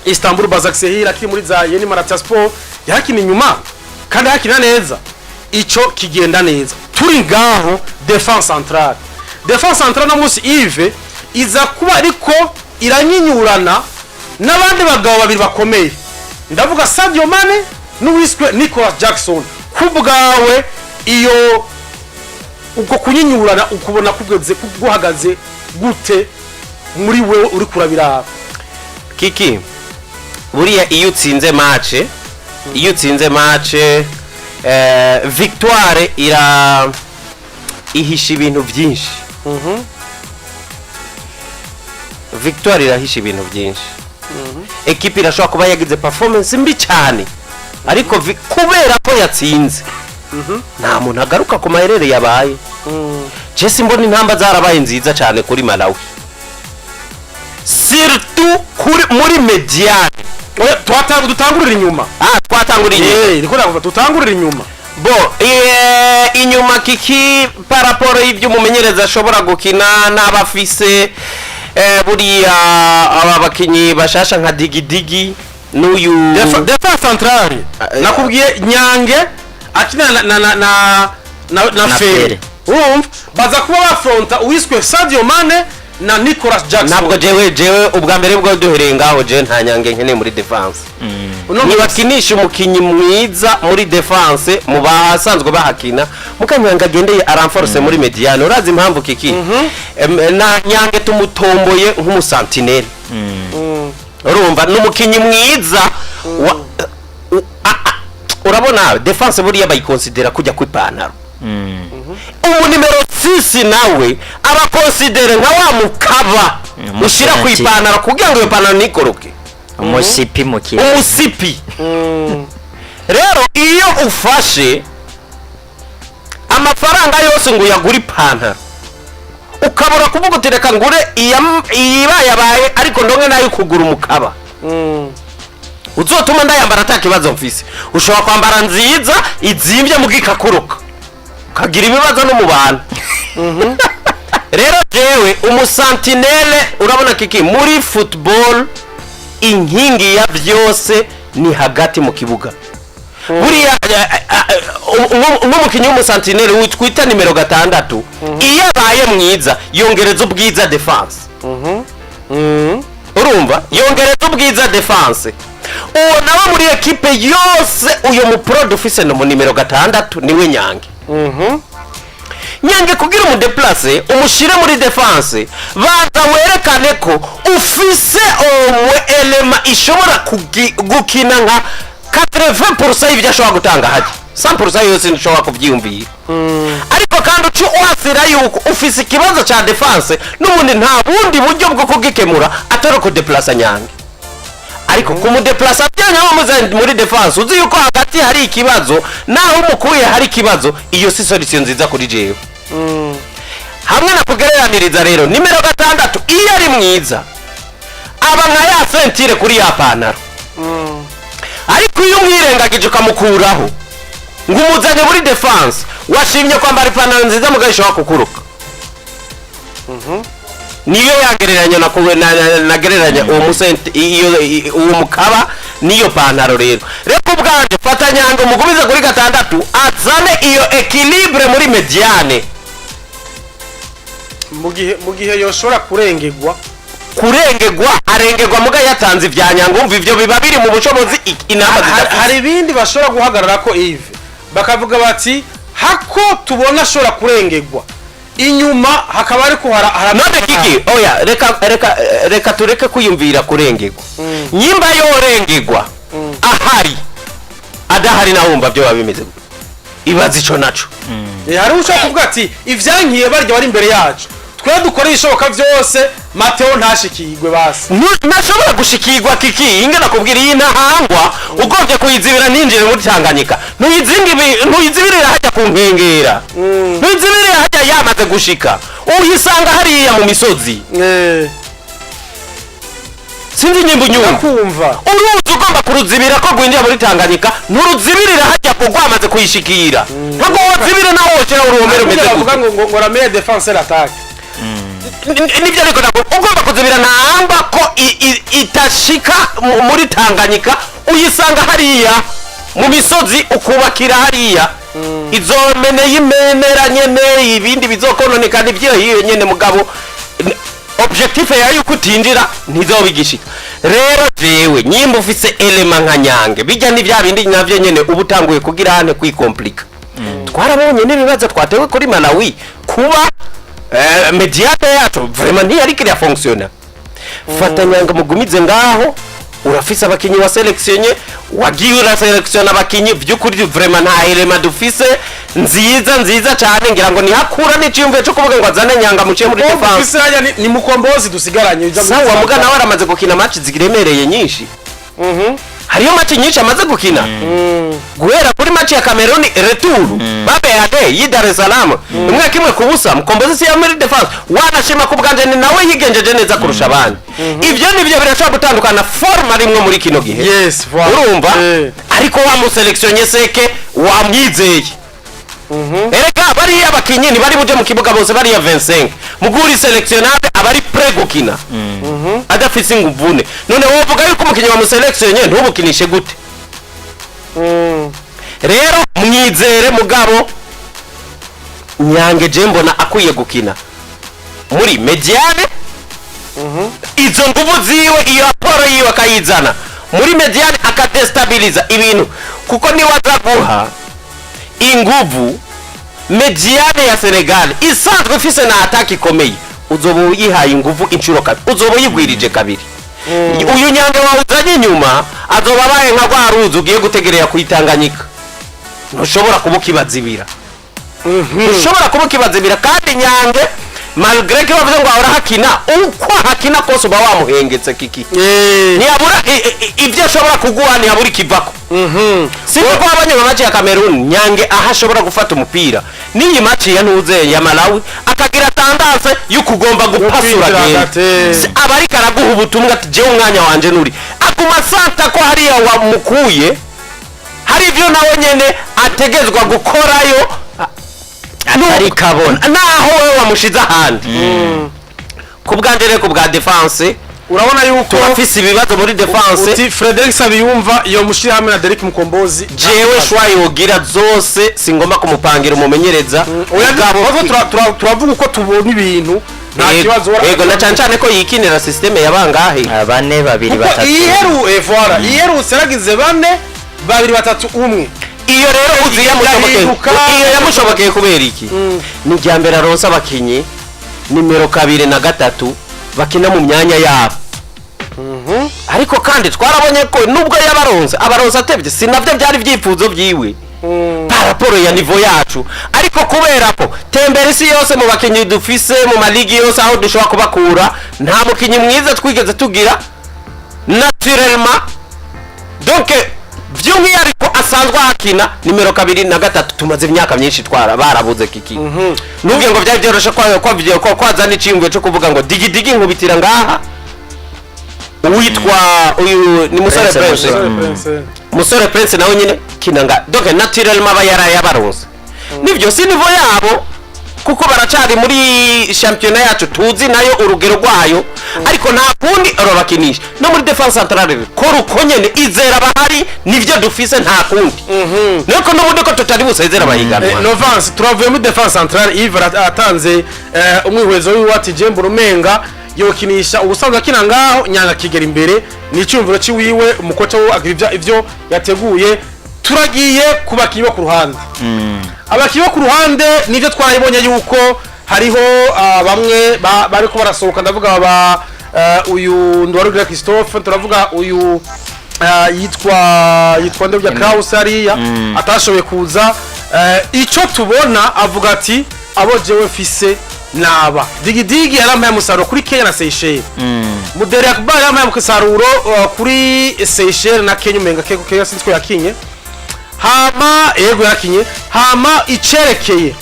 Istanbul Basaksehir akiri muri za Yeni Malatyaspor yakina inyuma kandi yakina neza ico kigenda neza turi ngaho defense centrale no munsi Yves iza kuba ariko iranyinyurana n'abandi bagabo babiri bakomeye ndavuga Sadio Mane n'uwiswe Nicolas Jackson kubwawe iyo uko kunyinyurana ukubona kuguhagaze gute muri wewe uri kurabira Kiki buriya iyo utsinze match victoire ihisha ibintu byinshi victoire irahisha ibintu byinshi equipe irashobora kuba yagize performance mbi cyane ariko kubera ko yatsinze nta muntu agaruka ku maherere yabaye Jesse mbona intamba zarabaye nziza cyane kuri Malawi surtout muri mediane dutangurira inyuma niko navuga tutangurira inyuma inyuma Kiki paraporo y'ibyo umumenyereza ashobora gukina n'abafise buriya aba bakinyi bashasha nka Digidigi n'uyu defense centrale nakubwiye Nyange akina na Fere urumva baza kuba bafronta uwiswe Sadio Mane na Nicolas Jackson ntabwo jewe ubwa mbere bwo duhereye ngaho je nta Nyange nkene muri defense nibakinisha umukinyi mwiza muri defense mu basanzwe bahakina mukanyanga agendeye aranforce muri mediane urazi impamvu Kiki na Nyange tumutomboye nk'umusantinel urumva n'umukinyi mwiza urabona defense buriya bayikonsidera kujya kwipantaro ubu numero 6 nawe abakonsidere nka wa mukaba ushira kwipantaro kugira ngo iyo pantaro nikoroke umusipi rero iyo ufashe amafaranga yose ngo yagura ipantaro ukabura kuvuga utereka ngure iyabaye ariko ndonge nayo kugura umukaba uzotuma ndayambara atakibazo mfise ushobora kwambara nziza izimbye mugikakuruka kagira ibibazo no mu bantu rero jewe umusantinele urabona Kiki muri football inkingi ya byose ni hagati mu kibuga buriya n'umukinyi w'umusantinele witwita nimero 6 iyo abaye mwiza yongereza ubwiza defense urumva yongereza ubwiza defense uwo nawe muri equipe yose uyo mu pro d'office no mu nimero 6 niwe Nyange Nyange kugira umudeplace umushire muri defense baza werekane ko ufise omwe elema ishobora gukina nka 80% y'ibyo ashobora gutanga haje 100% yose nshobora kubyiyumvira ariko kandi ucu wasira yuko ufise ikibazo cya defense n'ubundi nta bundi buryo bwo kugikemura atari ko deplace Nyange ariko kumudeplace byanya muri defense uzi yuko hagati hari ikibazo naho umukuye hari ikibazo iyo si solution nziza kuri jewe hamwe na kugereraniriza rero nimero 6 iyo ari mwiza aba nka ya sentire kuri ya pantaro ariko iyo mwirengagije ukamukuraho ngo umuzanye muri defense washimye kwambara ipantaro nziza mugahishwa kukuruka niyo yagereranya nagereranya uwo musente uwo mukaba niyo pantaro rero ubwanje fata Nyange mugumize kuri 6 azane iyo equilibre muri mediane mu gihe yoshobora kurengerwa arengerwa muga yatanze ivya Nyange umva ivyo biba biri mu bushobozi inama hari ibindi bashobora guhagarara ko Yves bakavuga bati hako tubona ashobora kurengerwa inyuma hakaba ari kuhara none kiki oya reka tureke kuyumvira kurengerwa nyimba yorengerwa ahari adahari nawumva byo babimeze ibazi ico naco hari ushaka kuvuga ati ivyankiye barya bari imbere yacu twe dukora ishoboka byose Mateo ntashikirwe basi nashobora gushikirwa kiki ingana kubwira iyi ntahangwa ugombye kuyizibira ninjire muri Tanganyika ntuyizibirira hajya ku nkengera ntuyizibirira hajya yamaze gushika uyisanga hariya mu misozi sinzi nyimbu nyumva kumva uruzi ugomba kuruzibira ko gwinjira muri Tanganyika nuruzibirira hajya ko gwamaze kuyishikira ntabwo wazibire naho wocera uruhomero meze kuvuga ngo rameye defense l'attaque nibyo ariko ugomba kuzibira ntahamba ko itashika muri Tanganyika uyisanga hariya mu misozi ukubakira hariya izomene yimenera nyene ibindi bizokononeka nivyo hiyo nyene mugabo objectif ya yuko utinjira ntizobigishika rero jewe nyimba ufise element nka Nyange bijya ni bya bindi navyo nyene ubutanguye kugira hane kwikomplika twarabonye n'ibibazo twatewe kuri Malawi kuba mediate yacu vraiment ntiyari kiriya fonctionner fata Nyange mugumize ngaho urafise abakinyi wa selectionne wagiye uraselektiona abakinyi by'ukuri vraiment nta element dufise nziza cyane ngira ngo nihakura n'iciyumve cyo kuvuga ngo azane Nyanga muciye muri defense ni mukombozi dusigaranye sawa mugana waramaze gukina match ziremereye nyinshi hariyo match nyinshi amaze gukina guhera kuri match ya Cameroon retour babe yade y'Dar es Salaam umwe kimwe kubusa mukombozi si ya muri defense wanashima kubwanje ni nawe yigenjeje neza kurusha abandi ivyo nivyo birashobora gutandukana forma rimwe muri kino gihe yes urumva ariko wa muselektionye seke wamwizeye ereka bari abakinyi ni bari buje mu kibuga bose bari ya 25 muguri selectionade abari pre gukina adafise inguvune none wovuga yuko umukinyi wa muselektionye ntubukinishe gute rero mwizere mugabo Nyange je mbona akwiye gukina muri mediane izo nguvu ziwe iyo aporo yiwe akayizana muri mediane akadestabiliza ibintu kuko ni wazaguha inguvu mediane ya Senegal isanzwe ifise na attack ikomeye uzoba uyihaye inguvu inshuro kabiri uzoba uyigwirije kabiri uyu Nyange wawuzanye nyuma azoba baye nka gwaruzi ugiye gutegerera kuyitanganyika ntushobora kubukibazibira ntushobora kubukibazibira kandi Nyange malgré que bavuze ngo ahora hakina uko hakina kose uba wamuhengetse kiki ntiyabura ibyo ashobora kuguha ntiyabura ikivako siko ko abanye mu match ya Cameroon Nyange aha ashobora gufata umupira n'iyi match ya ntuze ya Malawi akagira tendance y'ukugomba gupasura abari karaguha ubutumwa ati je umwanya wanje nuri akuma santa ko hariya wamukuye hari ivyo nawe nyene ategezwa gukorayo atari kabona naho wewe wamushiza ahandi kubwandere ku bwa defense urabona yuko turafise ibibazo muri defense uti Frederick Sabiyumva iyo mushira hamwe na Derek Mukombozi jewe shwaye wogira zose singomba kumupangira umumenyereza turavuga uko tubona ibintu nta kibazo yego na cyane ko yikinira systeme yabangahe 4 2 3 iheru seragize 4 2 3 1 iyo rero uziya yamushobokeye kubera iki ni jyambere aronsa abakinyi nimero 2 na 3 bakina mu myanya yabo ariko kandi twarabonye ko nubwo abaronse atebye sinavyo byari vyifuzo vyiwe paraporo ya nivo yacu, ariko kubera ko tembera isi yose mu bakinyi dufise mu maligi yose aho dushobora kubakura nta mukinyi mwiza twigeze tugira naturellement, donc by'umwihariko asanzwe hakina nimero 2 na 3 tumaze imyaka myinshi barabuze kiki nubwo ngo byari byoroshe ko kwazana icingwe cyo kuvuga ngo digidigi nkubitira ngaha witwa uyu ni Musore Prince Musore Prince nawe nyine kinanga, donc naturellement aba yarayabaronse nivyo si nivo yabo kuko baracari muri championnat yacu tuzi nayo urugero rwayo, ariko nta kundi bakinisha no muri defense centrale ko ruko izera bahari nivyo dufise nta kundi nuko n'ubundi ko tutari busezera bahiganwa Novance turavuye muri defense centrale Yves atanze umwihwezo w'Iwati Jembo Rumenga yokinisha ubusanzwe akina ngaho nyanga kigera imbere ni cyumviro ciwiwe umukoca wo agira ivyo yateguye. Turagiye kubakiye ku ruhande abakiye ku ruhande nivyo twarayibonye yuko hariho bamwe bariko barasohoka, ndavuga uyu Ndwarugira Christophe, turavuga uyu yitwa Ndebya Kraus ariya atashoboye kuza. Ico tubona avuga ati abo jewe mfise naba digidigi yarampaye musaruro kuri Kenya na Seychelles, Mudere Akbar yarampaye musaruro kuri Seychelles na Kenya, umenga Kenya sinziko yakinye hama yego yakinye hama icerekeye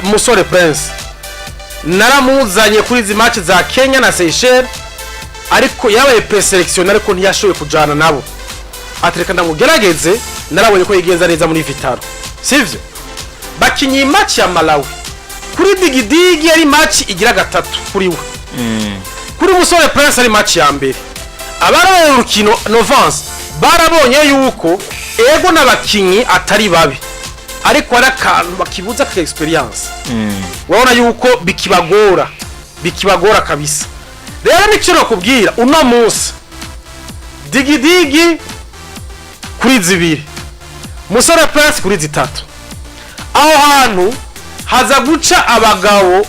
Musore Prince naramuzanye kuri izi match za Kenya na Seychelles, ariko yabaye preselection ariko ntiyashoboye kujana nabo, atereka ndamugerageze narabonye ko yigenza neza muri Vitaro sivyo. Bakinyi match ya Malawi kuri digidigi yari match igira 3 kuri we, kuri Musore Prince ari match ya mbere. Abaraye urukino Novance barabonye yuko ego n'abakinyi atari babi, ariko ari akantu bakibuza ka experience wabona yuko bikibagora kabisa. Rero nicyo kubwira uno munsi digidigi kuri 2 Musore Prince kuri 3, aho hantu haza guca abagabo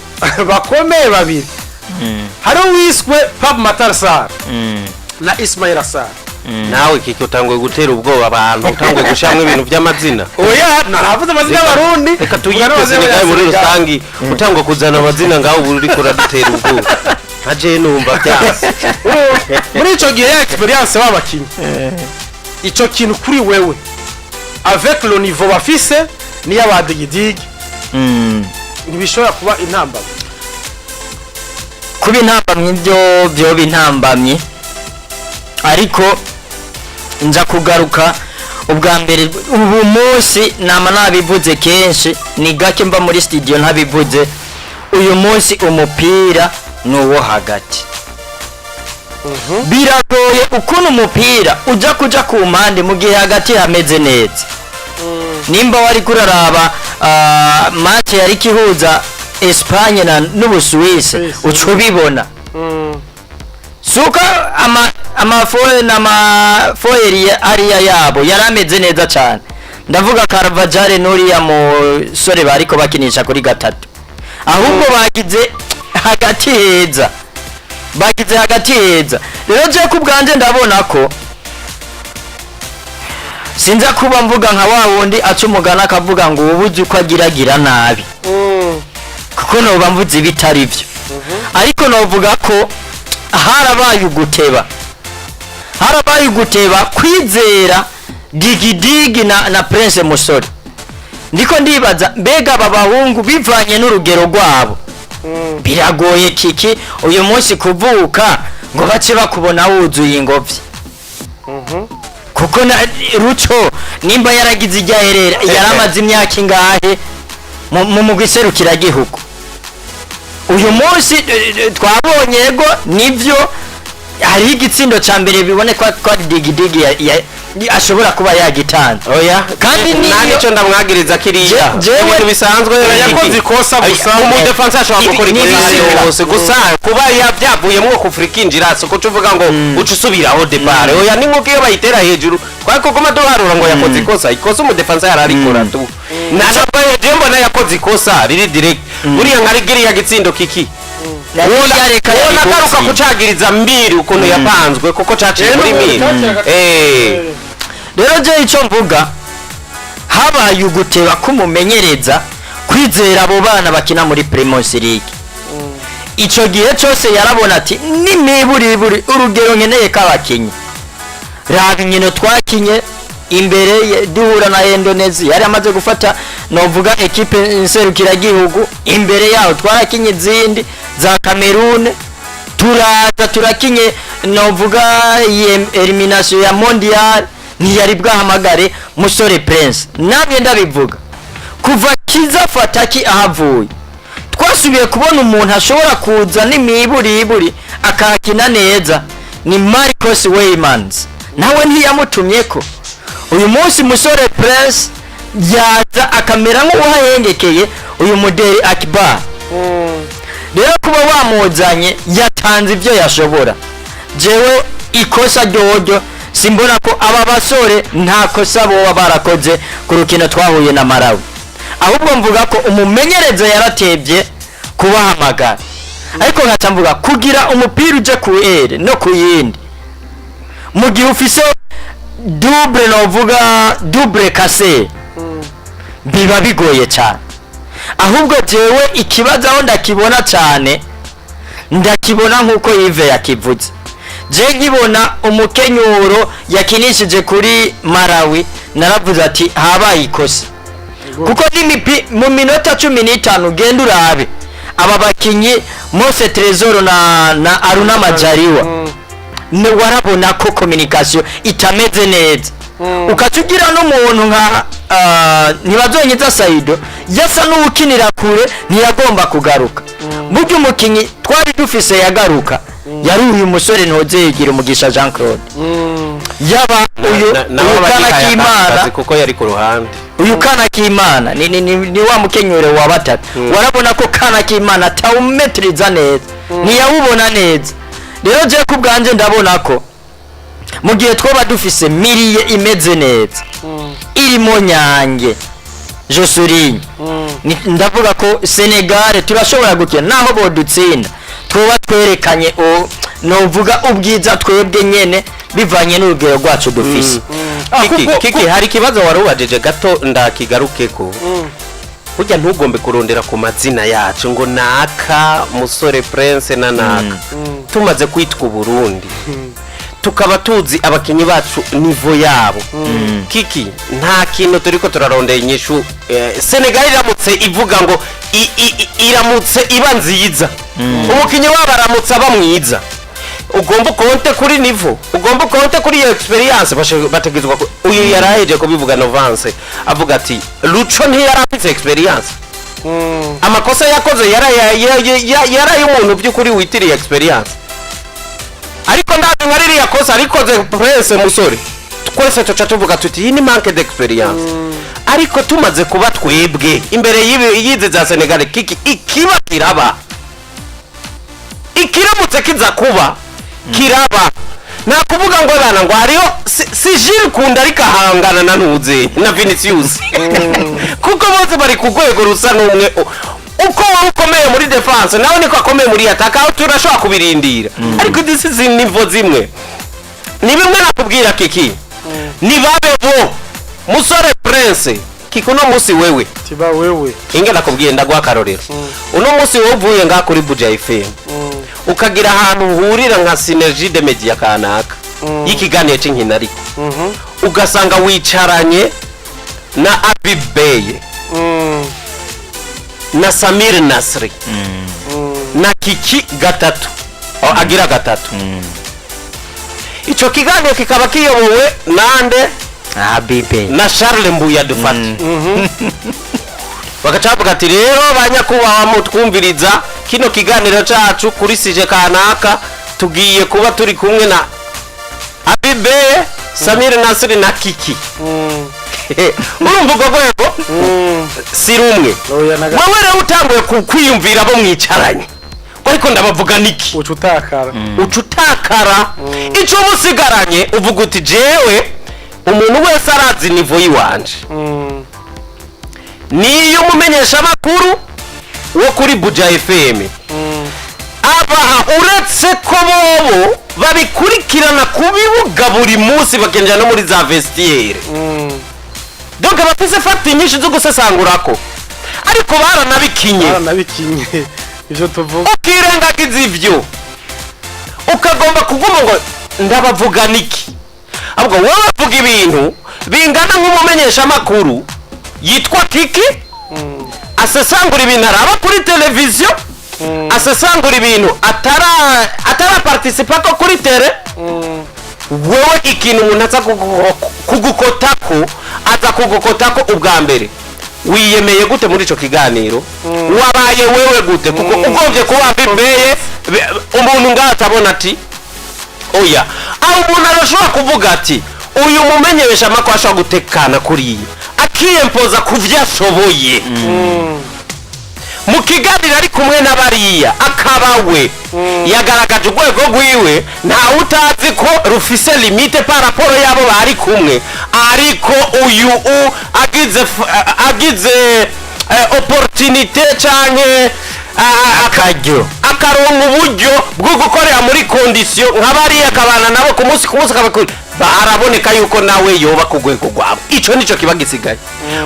bakomeye babiri, hari wiswe Pab Matarsar na Ismail Assar. Nawe kiki utanguye gutera ubwoba abantu, utanguye gushamwe ibintu by'amazina. Oya naravuze amazina y'abarundi, reka tuyiteze ngaye muri rusangi utanguye kuzana amazina ngaho uri kuradutera ubwoba. Aje numva byase muri ico gihe ya experience babakinyi ico kintu kuri wewe avec le niveau bafise ni yabadigidigi ntibishobora kuba intambamye. Kuba intambamye byo bintambamye, ariko nza kugaruka ubwa mbere ubu munsi nama nabivuze kenshi, ni gake mba muri studio ntabivuze. Uyu munsi umupira nuwo hagati biragoye ukuntu umupira uja kuja ku mpande mu gihe hagati hameze neza. Nimba wari kuraraba match yari kihuza Espagne na n'Ubusuwisi ucubibona suka amafoye n'amafoyeri ariya yabo yarameze neza cyane, ndavuga Carvajal n'uriya musore bariko bakinisha kuri 3, ahubwo bagize hagati heza. Rero je kubwanje ndabona ko sinza kuba mvuga nka wa wundi acumugana akavuga ngo ubuzi uko agiragira nabi, kuko noba mvuze ibitari byo, ariko novuga ko harabaye uguteba kwizera digidigi na Prince Musore. Ndiko ndibaza mbega babahungu bivanye n'urugero rwabo biragoye kiki uyu munsi kuvuka ngo bace bakubona wuzuye ingobyi, kuko na Ruco nimba yaragize ijyaherera yaramaze imyaka ingahe mu mugwiserukira gihugu. Uyu munsi twabonye ego nivyo hari igitsindo ca mbere bibone kwa digidigi ashobora kuba yagitanze. Oya kandi nico ndamwagiriza kiriya ibintu bisanzwe yakoze ikosa gusa mu defense ashobora gukora ikosa yose gusa kuba yavyavuyemo kufikinjira soko tuvuga ngo ucu subiraho depart. Oya ni nkuko iyo bayitera hejuru kwako koma doharura ngo yakoze ikosa mu defense yararikora tu nashaba Jembo na yakoze ikosa riri direct buriya nkari giri ya gitsindo kiki wona garuka kucagiriza mbiri ukuntu yapanzwe kuko caciye muri mbiri rero je ico mvuga habaye uguteba kumumenyereza kwizera abo bana bakina muri Primus League ico gihe cyose yarabona ati nimiburi urugero nkeneye kabakinyi raba inkino twakinye imbere duhura na Indonesia yari amaze gufata novuga equipe nserukira gihugu imbere yaho twarakinye izindi za Cameroon turakinye novuga elimination ya mondial ntiyari bwahamagare Musore Prince nabye ndabivuga kuva kiza fataki ahavuye twasubiye kubona umuntu ashobora kuza n'imiburi akakina neza ni Marcos Weymans nawe ntiyamutumyeko uyu munsi Musore Prince yaza akamera nk'uwahengekeye uyu modeli Akbar rero kuba wamuzanye yatanze ibyo yashobora jewe ikosa ryojo simbona ko aba basore nta kosa bo barakoze ku rukino twahuye na Malawi ahubwo mvuga ko umumenyereza yaratebye kubahamagara ariko nkatamvuga kugira umupira uje ku ere no ku yindi mu gihe ufise double novuga double cassé biba bigoye cyane ahubwo jewe ikibazo aho ndakibona cyane ndakibona nkuko Yves yakivuze je nkibona umukenyuro yakinishije kuri Malawi naravuze ati habaye ikosa kuko mu minota 15 genda urabe aba bakinyi Mose Trezor na Aruna Majaliwa ne warabona ko communication itameze neza ukatugira no muntu nka ntibazonyeza Saido yasa n'ukinira kure ntiyagomba kugaruka buryo umukinyi twari dufise yagaruka yari uyu musore ntozegira umugisha Jean Claude yaba uyu kana k'Imana kuko yari ku ruhande uyu kana k'Imana ni wa mukenyure wa batatu warabona ko kana k'Imana tawumetriza neza ntiyawubona neza rero je kubwanje ndabona ko mu gihe twoba dufise miriye imeze neza irimo nyange Josurinye ndavuga ko Senegal turashobora gukina naho bodutsinda twoba twerekanye novuga ubwiza twebwe nyene bivanye n'urugero rwacu dufise kiki hari kibazo warubajeje gato ndakigarukeko burya ntugombe kurondera ku mazina yacu ngo naka Musore Prince na naka tumaze kwitwa Burundi tukaba tuzi abakinyi bacu nivo yabo kiki nta kintu turiko turarondera inyishu Senegal iramutse ivuga ngo iramutse iba nziza umukinyi wabo aramutse aba mwiza ugomba konte kuri nivo ugomba konte kuri iyo experience bategezwa uyu yaraheje kubivuga Novance avuga ati Lucho ntiyarafite experience amakosa yakoze yaraye umuntu by'ukuri witiriye experience ariko ndazi nkariri yakoze arikoze Prince Musore twese tuca tuvuga tuti iyi ni manque d'experience ariko tumaze kuba twebwe imbere yize za Senegal kiki ikiba kiraba ikiramutse kiza kuba kiraba nta kuvuga ngo bana ngo hariho si Jules Kunda ariko ahangana na Ntuze na Vinicius kuko bose bari ku rwego rusa n'umwe uko ukomeye muri defense nawe niko akomeye muri attack aho turashobora kubirindira ariko this is nivo zimwe ni bimwe nakubwira kiki ni babebo Musore Prince kiko no musi wewe tiba wewe inge nakubwiye ndagwa karorero uno musi wovuye nga kuri Buja FM ukagira ahantu uhurira nka Synergie de Media kanaka y'ikiganiro c'inkina ariko ugasanga wicaranye na Abibeye na Samir Nasri na Kiki gatatu agira gatatu ico kiganiro kikaba kiyobowe nande Abibe na Charles Mbuya dufati bagacavuga ati rero banyakubaha mutwumviriza kino kiganiro cacu kuri sije kanaka tugiye kuba turi kumwe na Abibe Samir Nasri na Kiki urumva ubwo rwego si rumwe wowe rero utanguye kwiyumvira abo mwicaranye ariko ndabavuga niki ucutakara ico musigaranye uvuga uti jewe umuntu wese arazi nivo yiwanje niyo mumenyesha makuru wo kuri Buja FM aba uretse ko bobo babikurikirana ku bibuga buri munsi bakinjira no muri za vestiaire donc bafise fati nyinshi zo gusesangurako ariko baranabikinye ivyo tuvuga ukirengagiza ivyo ukagomba kuvuga ngo ndabavuga niki ahubwo wowe vuga ibintu bingana nk'umumenyesha makuru yitwa Kiki asesangura ibintu araba kuri televiziyo asesangura ibintu atara participa ko kuri tele wowe ikintu umuntu aza kugukotako aza kugukotako ubwa mbere wiyemeye gute muri ico kiganiro wabaye wewe gute kuko ugovye kuba bibeye umuntu ngatabona ati oya aho umuntu arashobora kuvuga ati uyu mumenyesha makuru ashobora gutekana kuriye akiyempoza kuvyashoboye mu kiganiro ari kumwe n'abariya akabawe yagaragaje urwego rwiwe nta utazi ko rufise limite par rapport yabo bari kumwe ariko uyu agize opportunité canke akaronka uburyo bwo gukorera muri condition nk'abariya akabana nabo ku munsi kabakuri baraboneka yuko nawe yoba ku rwego rwabo ico nico kiba gisigaye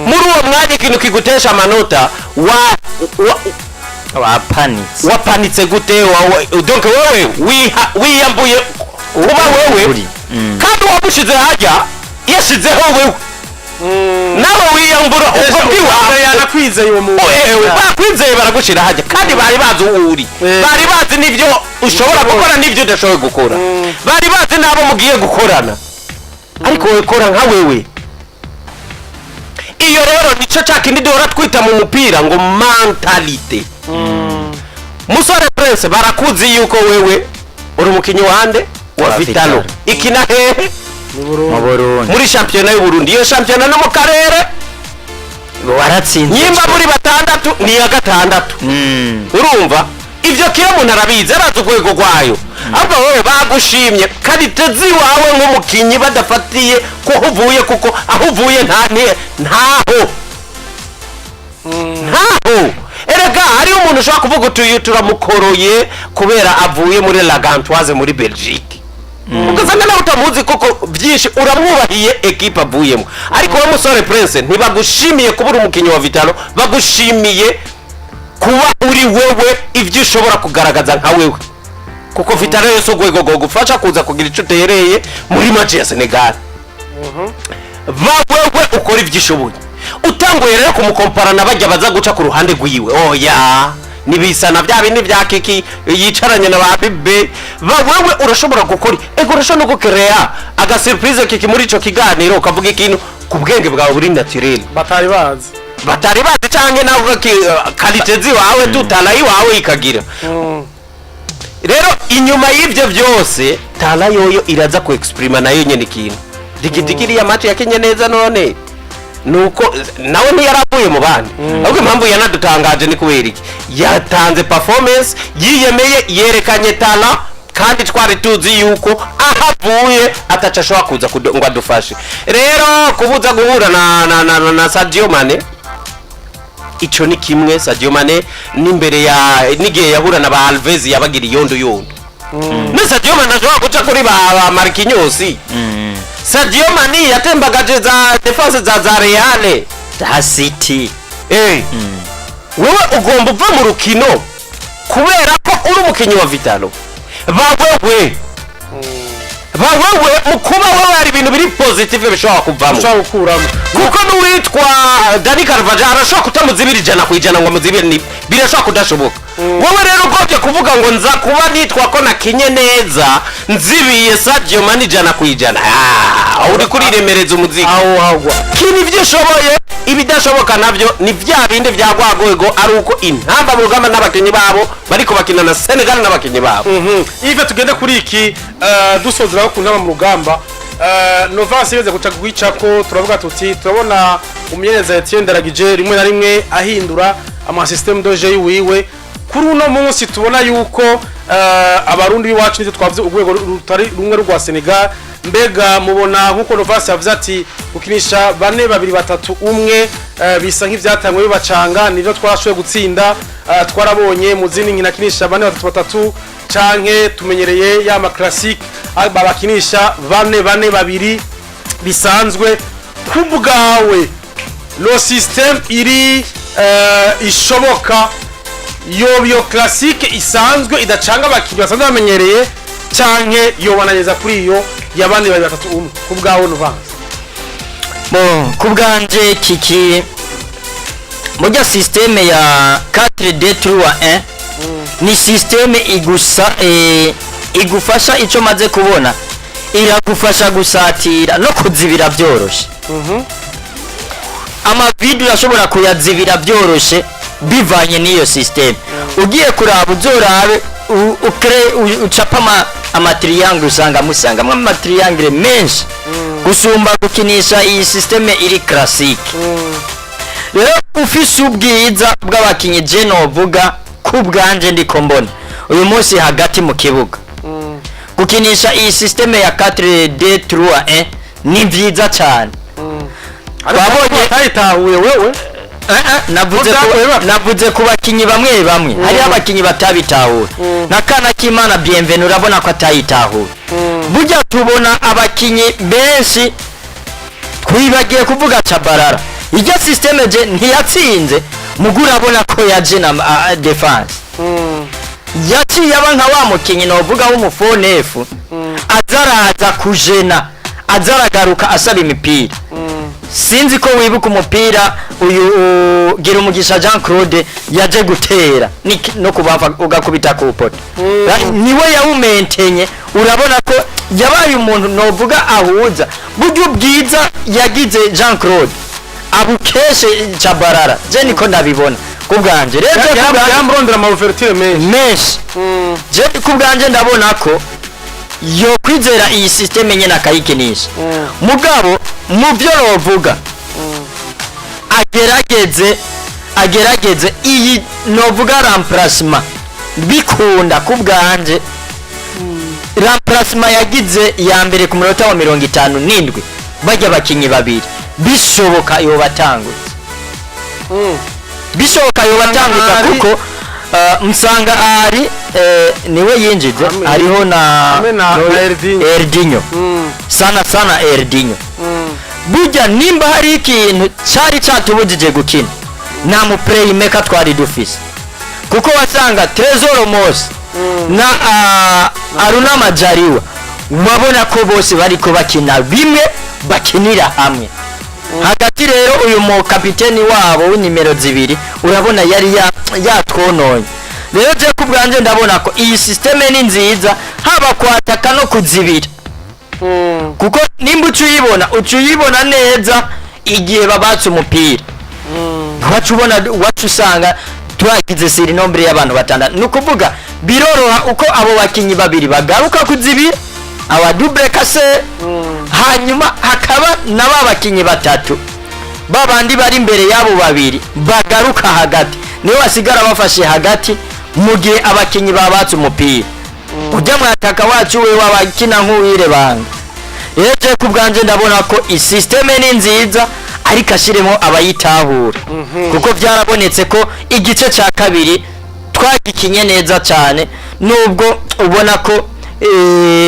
muri uwo mwanya ikintu kigutesha amanota wapanitse gute donc wewe wiyambuye uba wewe kandi wabushize hajya yashizeho wewe nawe wiyambura ubwo bwiwawe yanakwizeye uwo muntu bakwizeye baragushira hajya kandi bari bazi uri bari bazi n'ivyo ushobora gukora n'ivyo udashoboye gukora bari bazi n'abo mugiye gukorana ariko wewe kora nka wewe iyo rero nico cyakindi duhora twita mu mupira ngo mentalite musore Prince barakuzi yuko wewe uri umukinyi wande wa Vitalo ikina hehe muri championnat y'u Burundi iyo championnat no mu karere waratsinze nyimba muri batandatu ni ya gatandatu urumva ivyo kira umuntu arabizi arazi urwego rwayo ahubwo wowe bagushimye karitezi wawe nk'umukinyi badafatiye ko uvuye kuko aho uvuye ntaho erega hari umuntu ushobora kuvuga utuye turamukoroye kubera avuye muri La Gantoise muri Belgique ugasanga nawe utamuzi koko byinshi uramwubahiye ekipa avuyemo ariko we musore Prince ntibagushimiye kuba uri umukinyi wa Vitalo bagushimiye kuba uri wewe ivyo ushobora kugaragaza nka wewe kuko Vitalo yose urwego rwo gufasha kuza kugira ico utereye muri match ya Senegal wewe ukora ivyo ushoboye utanguye rero kumukompara nabajya baza guca ku ruhande rwiwe oya nibisana bya bindi bya Kiki yicaranye na ba Bibe wewe urashobora gukora ego urashobora no gukerea aga surprise Kiki muri ico kiganiro ukavuga ikintu ku bwenge bwawe buri naturel batari bazi canke navuga kalitezi wawe tutalayi wawe ikagira rero inyuma y'ivyo byose tala yoyo iraza ku exprime nayo nyene ikintu digidikiri ya match yakenye neza none nuko nawe ntiyaravuye mu bandi ahubwo impamvu yanadutangaje ni kubera iki yatanze performance yiyemeye yerekanye tala kandi twari tuzi yuko ahavuye atacashobora kuza ngo adufashe rero kubuza guhura na Sadio Mane ico ni kimwe Sadio Mane n'imbere ya nigiye yahura na ba Alves yabagira yondo ne Sadio Mane ashobora guca kuri ba Marquinhos Sadio Mane yatembagaje za defense za Real za City wewe ugomba uva mu rukino kubera ko uri umukinyi wa Vitalo bawewe mukuba wewe hari ibintu biri positive bishobora kuvamo kuko n'uwitwa Dani Carvajal arashobora kutamuzibira ijana ku ijana ngo amuzibire birashobora kudashoboka wowe rero ugomba kuvuga ngo nza kuba nitwa ko nakinye neza nzibiye Sadio Mane ijana ku ijana uri kuriremereza umuziki kini ibyo ushoboye ibidashoboka navyo ni vya bindi vya gwagwego ari uko intamba mu rugamba n'abakinyi babo bariko bakina na Senegal n'abakinyi babo ive tugende kuri iki dusozera ku ntamba mu rugamba Novasi yeze guca kwicako turavuga tuti turabona umunyereza Etienne Daragije rimwe na rimwe ahindura ama system doje yiwe kuri uno munsi tubona yuko abarundi biwacu nivyo twavuze urwego rutari rumwe rwa Senegal mbega mubona nkuko Novasi yavuze ati gukinisha 4-2-3-1 bisa nk'ivyatangwe bibacanga nivyo twarashoboye gutsinda twarabonye mu zindi nkina kinisha 4-3-3 canke tumenyereye ya ma classique babakinisha 4-4-2 bisanzwe kubwawe lo system iri ishoboka yo classique isanzwe idacanga abakinyi basanzwe bamenyereye canke yobana neza kuri iyo ya 4-2-3-1 kubwawe nuvanze kubwanje kiki mujya systeme ya 4-2-3-1 ni systeme igufasha ico maze kubona iragufasha gusatira no kuzibira byoroshe amavideo yashobora kuyazibira byoroshe bivanye n'iyo systeme ugiye kuraba uzorabe ucapa amatriangle usanga amatriangle menshi gusumba gukinisha iyi systeme iri classique rero ufise ubwiza bw'abakinyi je novuga kubwanje ndiko mbona uyu munsi hagati mu kibuga gukinisha iyi systeme ya 4-2-3-1 ni vyiza cyane wabonye tayitahuye wewe navuze ku bakinyi bamwe hari abakinyi batabitahuye nakana k'Imana Bienvenue urabona ko atayitahuye burya tubona abakinyi benshi twibagiye kuvuga Chabarara ijya systeme je ntiyatsinze mugura abona ko yaje na defense yaciye abanka wa mukinyi novuga w'umufonefu azaraza kujena azaragaruka asaba imipira sinzi ko wibuka umupira uyu gira umugisha Jean Claude yaje gutera no kubava ugakubita ku poto niwe yawumentenye urabona ko yabaye umuntu novuga ahuza buryo bwiza yagize Jean Claude abukeshe Chabarara je niko ndabibona kubwanje rero yamrondera ama ouverture menshi je kubwanje ndabona ko yo kwizera iyi systeme nyene akayikinisha mugabo mu byo novuga agerageze iyi novuga remplacement bikunda kubwanje remplacement yagize ya mbere ku minota wa 57 bajya bakinyi babiri bishoboka yo batangutse kuko msanga ari niwe yinjije ariho na Erdinho sana Erdinho burya nimba hari ikintu cyari cyatubujije gukina nta mu playmaker twari dufise kuko wasanga Trezor Mos na Aruna Majaliwa wabona ko bose bari ko bakina bimwe bakinira hamwe hagati rero uyu mu kapiteni wabo w'inimero 2 urabona yari yatwononye rero je kubwanje ndabona ko iyi systeme ni nziza haba kwataka no kuzibira kuko nimba ucuyibona neza igihe babatse umupira wacusanga twagize siri nombre y'abantu batandatu nukuvuga biroroha uko abo bakinyi babiri bagaruka kuzibira aba double casse hanyuma hakaba n'ababakinyi batatu babandi bari imbere yabo babiri bagaruka hagati niwe wasigara bafashe hagati mu gihe abakinyi babatse umupira ujya mwataka wacu we wabakina nk'uwire banga yeje kubwanje ndabona ko i systeme ni nziza ariko ashiremo abayitahura kuko byarabonetse ko igice cya kabiri twagikinye neza cyane nubwo ubona ko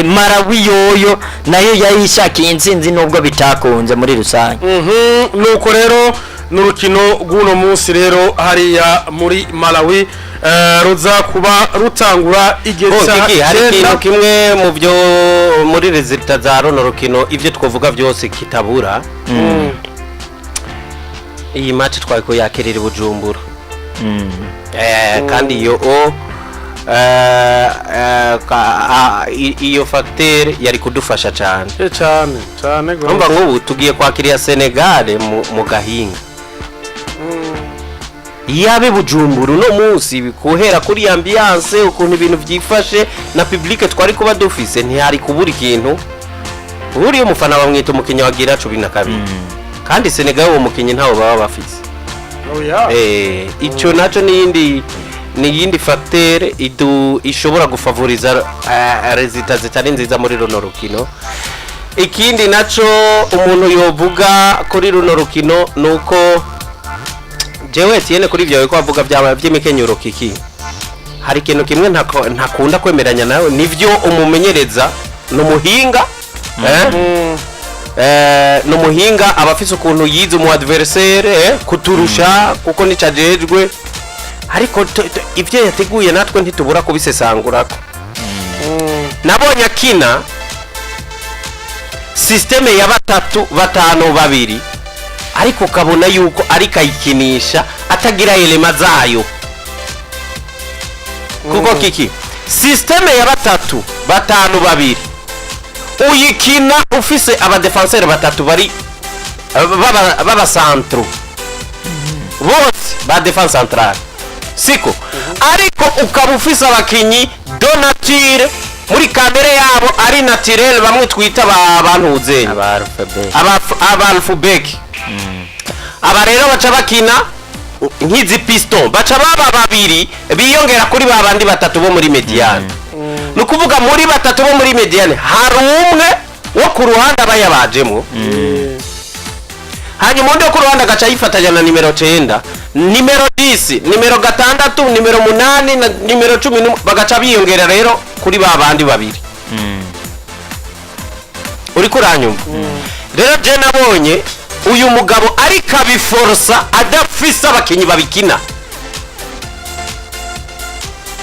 Malawi yoyo nayo yayishakiye insinzi nubwo bitakunze muri rusange nuko rero n'urukino rw'uno munsi rero hariya muri Malawi ruza kuba rutangura igihe hari ikintu kimwe mu byo muri resultat za runo rukino ivyo twovuga byose kitabura iyi match twako yakirira Bujumbura kandi iyo iyo facteur yari kudufasha cyane urumva nk'ubu tugiye kwakiriya Senegal mu gahinga yabe Bujumbura no munsi bikuhera kuri ambiance ukuntu ibintu byifashe na public twari kuba dufise ntihari kubura ikintu uri umufana bamwita umukinya wagira 12 kandi Senegal uwo mukinya ntawo baba bafise ico naco niyindi facteur ishobora gufavoriza resultat zitari nziza muri runo rukino ikindi naco umuntu yovuga kuri runo rukino nuko jewe tiene kuri byawe ko avuga byaba by'imikenyero kiki hari ikintu kimwe ntakunda kwemeranya nawe nivyo umumenyereza numuhinga numuhinga abafise ukuntu yize mu adversaire kuturusha kuko nicajejwe ariko ivyo yateguye natwe ntitubura kubisesangurako nabonye akina systeme ya batanu babiri ariko kabona yuko ari kayikinisha atagira elema zayo kuko kiki systeme ya batanu babiri uyikina ufise aba defenseur batatu bari baba centro bose ba defense centrale siko ariko ukaba ufise abakinyi donature muri kamere yabo ari naturel bamwe twita abantu uzenya abalfubeki aba rero baca bakina nkizi piston baca baba babiri biyongera kuri babandi batatu bo muri mediane nukuvuga muri batatu bo muri mediane hari umwe wo ku ruhande abayabajemo hanyuma undi wo ku ruhande agaca yifatanya na nimero 9 nimero 10 nimero 6 nimero 8 na nimero 10 bagaca biyongera rero kuri babandi babiri uri kuranyumva rero je nabonye uyu mugabo ari kabiforsa adafisa abakinyi babikina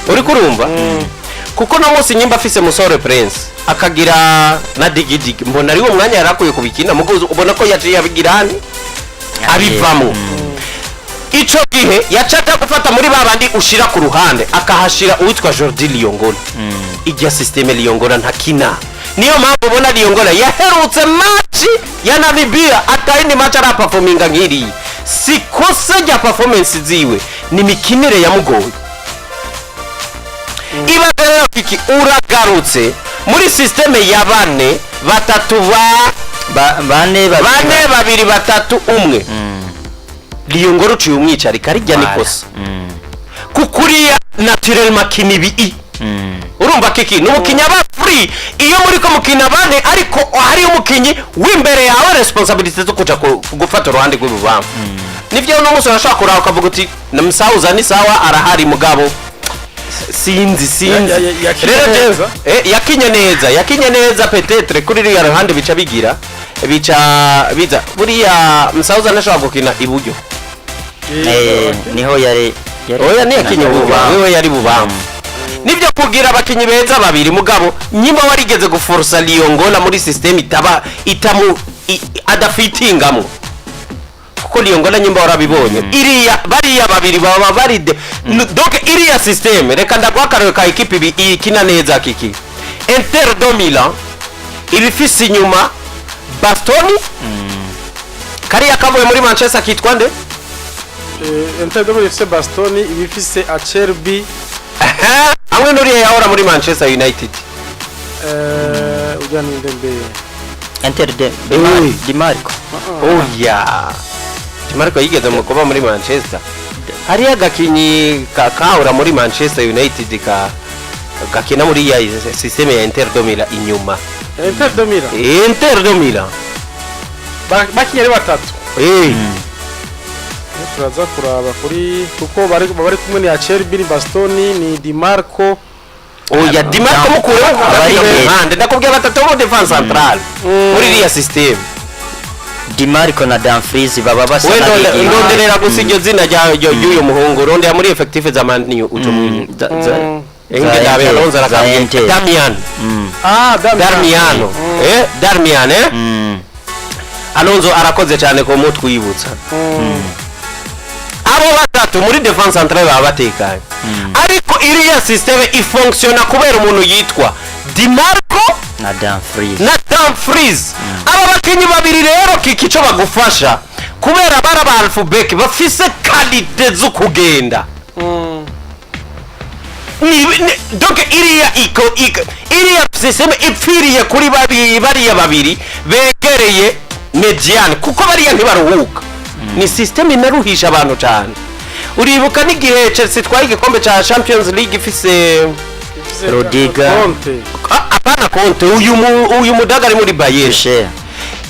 uri kurumva kuko no munsi nyimba afise Musore Prince akagira na digidigi mbona ari wo mwanya yarakuye kubikina mugo ubona ko yaciye abigirani abivamo ico gihe yacata gufata muri babandi ushira ku ruhande akahashira uwitwa Jordi Liyongola ijya systeme Liyongola ntakina niyo mpamvu ubona Liyongola yaherutse match ya Namibia atayindi match ara performinga nkiri sikose ya performance ziwe ni mikinire ya mugoye ibagara kiki uragarutse muri systeme ya bane batatu bane babiri batatu umwe Liyongola uciye umwicari karijya nikosa kukuriya naturel makini bi urumva kiki n'umukinya ba free iyo muri ko mukina bane ariko hari umukinyi w'imbere yawe responsibility zo kuja gufata uruhande rw'ububamfu nivyo no muso yashaka kuraho kavuga uti namsauza ni sawa arahari mugabo sinzi rero yakinye neza peut-être kuri riya ruhande bica bigira biza buriya msauza nashaka gukina iburyo niho yari oya ni yakinye wewe yari bubamfu nibyo kugira abakinyi beza babiri mugabo nyimba warigeze guforsa Liyongola muri system itamu adafitingamo kuko Liyongola nyimba warabibonye iriya bariya babiri baba bari donc iriya system reka ndagwakarewe ka equipe ikina neza kiki Inter de Milan ibifise inyuma Bastoni kariya kavuye muri Manchester kitwa nde Inter de Milan ifise Bastoni ibifise Acerbi amwe nuriye yahora muri Manchester United ujya ndembe Inter de Di Marco oya Di Marco yigeze mu kuba muri Manchester hari agakinyi kahora muri Manchester United gakina muri ya systeme ya Inter de Milan inyuma Inter de Milan bakinyere batatu turaza kuraba kuri kuko bari kumwe ni Acerbi ni Bastoni ni Di Marco oya Di Marco mukuru abari ndakubwiye batatu mu defense central muri iriya system Di Marco na Dumfries baba basa ndonderera gusigyo zina y'uyu muhungu rondera muri effective za Man U utumwe Inge dabe Alonso rakambye Darmian Alonso arakoze cyane ko mutwibutsa abo batatu muri defense centrale baba batekanye ariko iriya systeme ifunctiona kubera umuntu yitwa Di Marco na Dumfries aba bakinyi babiri rero kikico bagufasha kubera bara alfabet bafise qualité zo kugenda donc iriya systeme ipfiriye kuri bariya babiri begereye mediane kuko bariya ntibaruhuka ni systeme inaruhisha abantu cyane uribuka n'igihe Chelsea twaye igikombe cya Champions League ifise Rodiga. apana Conte uyu mudaga ari muri Bayern Share.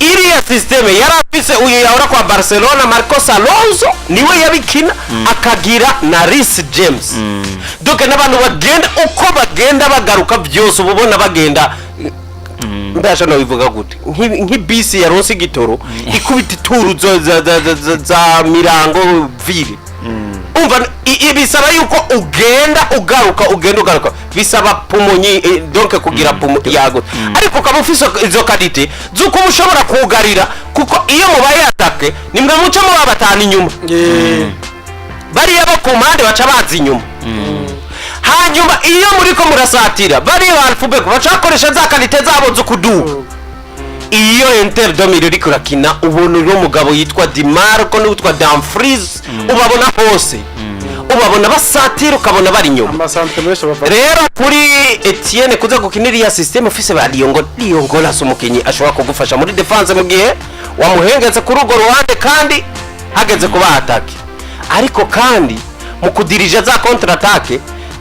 iriya systeme yari afise uyu yahora kwa Barcelona Marcos Alonso niwe yabikina akagira na Reece James donc n'abantu bagenda uko bagenda bagaruka byose ubona bagenda ndasha no bivuga gute nk'ibisi ya Rossi Gitoro ikubita ituru za mirango vile umva ibisaba yuko ugenda ugaruka bisaba pumonyi donc kugira pumo yago ariko kaba ufise izo qualité zuko ushobora kugarira kuko iyo mubaye atake nimwe muca mu babatana inyuma bari yabo komande baca bazi inyuma hanyuma iyo muriko murasatira bari alphabet bacakoresha za qualité zabo zo kudu iyo Inter de Milan iri kurakina ubona uwo mugabo yitwa Di Marco n'utwa Dumfries ubabona hose ubabona basatira ukabona bari nyuma rero kuri Etienne kuza gukinira ya system office ba Liongola sumukinyi ashobora kugufasha muri defense mu gihe wamuhengeze kuri ugo ruhande kandi hageze kuba attack ariko kandi mu kudirija za counter attack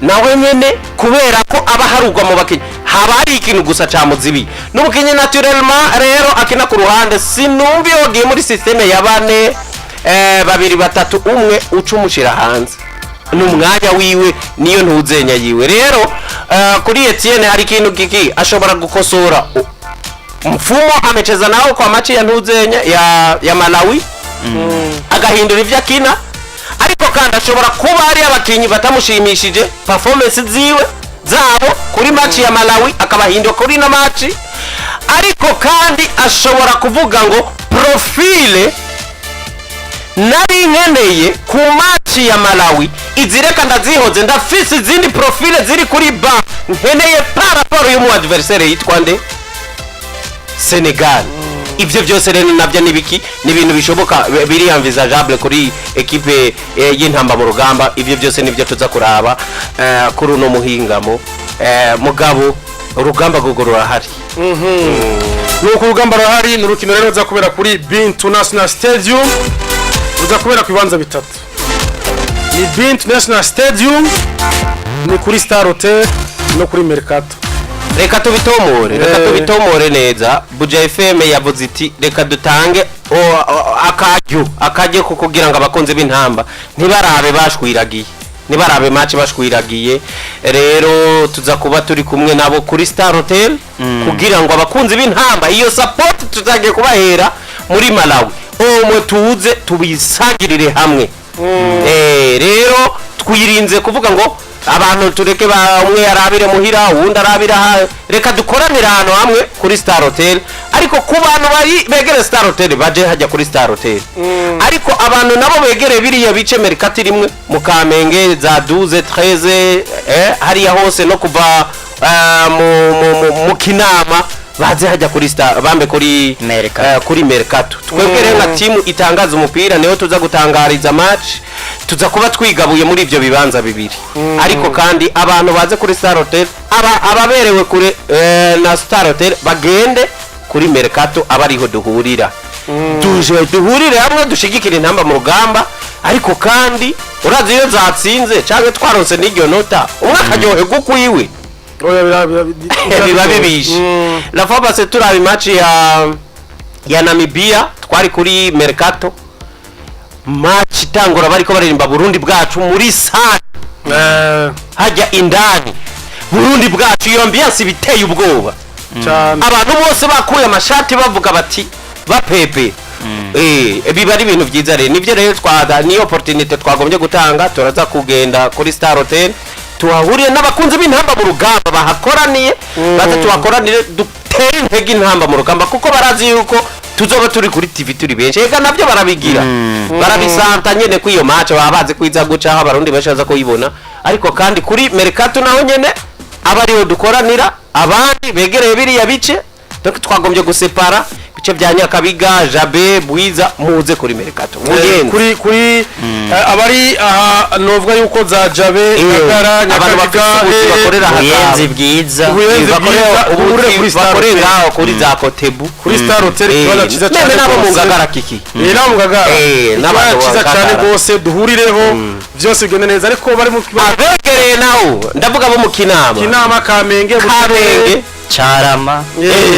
nawe nyene kubera ko aba harugwa mu bakinyi haba hari ikintu gusa ca muzibi n'umukinyi naturellement rero akina ku ruhande sinumbi yogiye muri systeme ya bane babiri batatu umwe ucumushira hanze n'umwanya wiwe niyo ntuzenya yiwe rero kuri Etienne hari ikintu kiki ashobora gukosora mfumo amecheza nao kwa machi ya ntuzenya ya Malawi agahindura ivyo akina ariko kandi ashobora kuba ari abakinyi batamushimishije performance ziwe zabo kuri match ya Malawi akabahindura kuri na match ariko kandi ashobora kuvuga ngo profile nari nkeneye ku match ya Malawi izireka ndazihoze ndafise izindi profile ziri kuri ba nkeneye par rapport y'umu adversaire yitwa nde Senegal ivyo byose rero nabyo nibiki nibintu bishoboka biri envisageable kuri equipe y'intamba mu rugamba ivyo byose nivyo tuza kuraba kuri uno muhingamo mugabo urugamba gugorora hari nuko urugamba rahari n'urukino rero za kubera kuri Bintu National Stadium uza kubera kubibanza bitatu ni Bintu National Stadium ni kuri Star Hotel no kuri Mercato reka tubitomore neza Buja FM yavuze iti reka dutange akajyo kugira ngo abakunzi b'intamba ntibarabe bashwiragiye nibarabe match bashwiragiye rero tuza kuba turi kumwe nabo kuri Star Hotel kugira ngo abakunzi b'intamba iyo support tuzagiye kubahera muri Malawi omwe tuze tubisangirire hamwe rero twirinze kuvuga ngo abantu tureke umwe yarabire muhira uwundi arabira reka dukoranira hano hamwe kuri Star Hotel ariko ku bantu bari begere Star Hotel baje hajya kuri Star Hotel ariko abantu nabo begere biriya bice Mercato rimwe mu Kamenge za 12 13 hariya hose no kuva mu Kinama baze hajya kuri Star bambe kuri Mercato twebwe nka team itangaza umupira niho tuza gutangariza match tuza kuba twigabuye muri ivyo bibanza bibiri ariko kandi abantu baze kuri Star Hotel ababerewe kure na Star Hotel bagende kuri Mercato abariho duhurira duhurire hamwe dushigikira intamba mu rugamba ariko kandi urazi iyo zatsinze cyangwa twaronse n'iryo nota umwaka ryohe gukwiwe biba bibishe la fois passée turabi match ya Namibia twari kuri Mercato match tangura bariko baririmba Burundi bwacu muri sale hajya indani Burundi bwacu iyo ambiance biteye ubwoba abantu bose bakuye amashati bavuga bati bapepe biba ari ibintu byiza rero nivyo rero ni opportunity twagombye gutanga turaza kugenda kuri Star Hotel tuhahuriye n'abakunzi b'intamba mu rugamba bahakoraniye tuhakoranire dutere intege intamba mu rugamba kuko barazi yuko tuzoba turi kuri TV turi benshi ega nabyo barabigira barabisanta nyene ku iyo match babaze kwiza guca aho abarundi bashaza kuyibona ariko kandi kuri Mercato naho nyene abariho dukoranira abandi begereye biriya bice donc twagombye gusepara bice bya Nyakabiga Jabe Bwiza muze kuri Mercato kuri abari aha novuga yuko za Jabe Ngagara Nyakabiga bakorera Buyenzi bwiza bakorera ngaho kuri za Kotebu kuri Star Hotel kibaza ciza cyane nabo mu Ngagara kiki nabo mu Ngagara n'abantu ciza cyane gose duhurireho byose bigenda neza ariko bari mu abegereye nawo ndavuga bo mu Kinama Kamenge Carama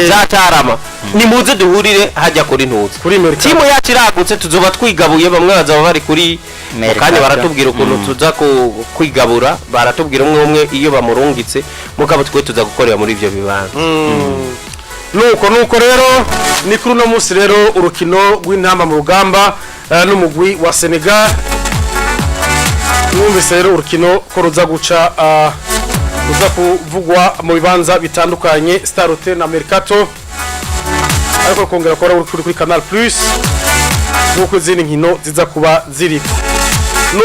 za Tarama nimuze duhurire hajya kuri ntuzi kuri Mercato timu yacu iragutse tuzoba twigabuye bamwe bazaba bari kuri kandi baratubwira ukuntu tuza kwigabura baratubwira umwe iyo bamurungitse mugabo twe tuza gukorera muri ivyo bibanza nuko rero ni kuri uno munsi rero urukino rw'intamba mu rugamba n'umugwi wa Senegal mwumvise rero urukino ko ruza guca ruza kuvugwa mu bibanza bitandukanye Star Hotel na Mercato ariko kongera ko kuri Canal Plus nk'uko izindi nkino ziza kuba ziri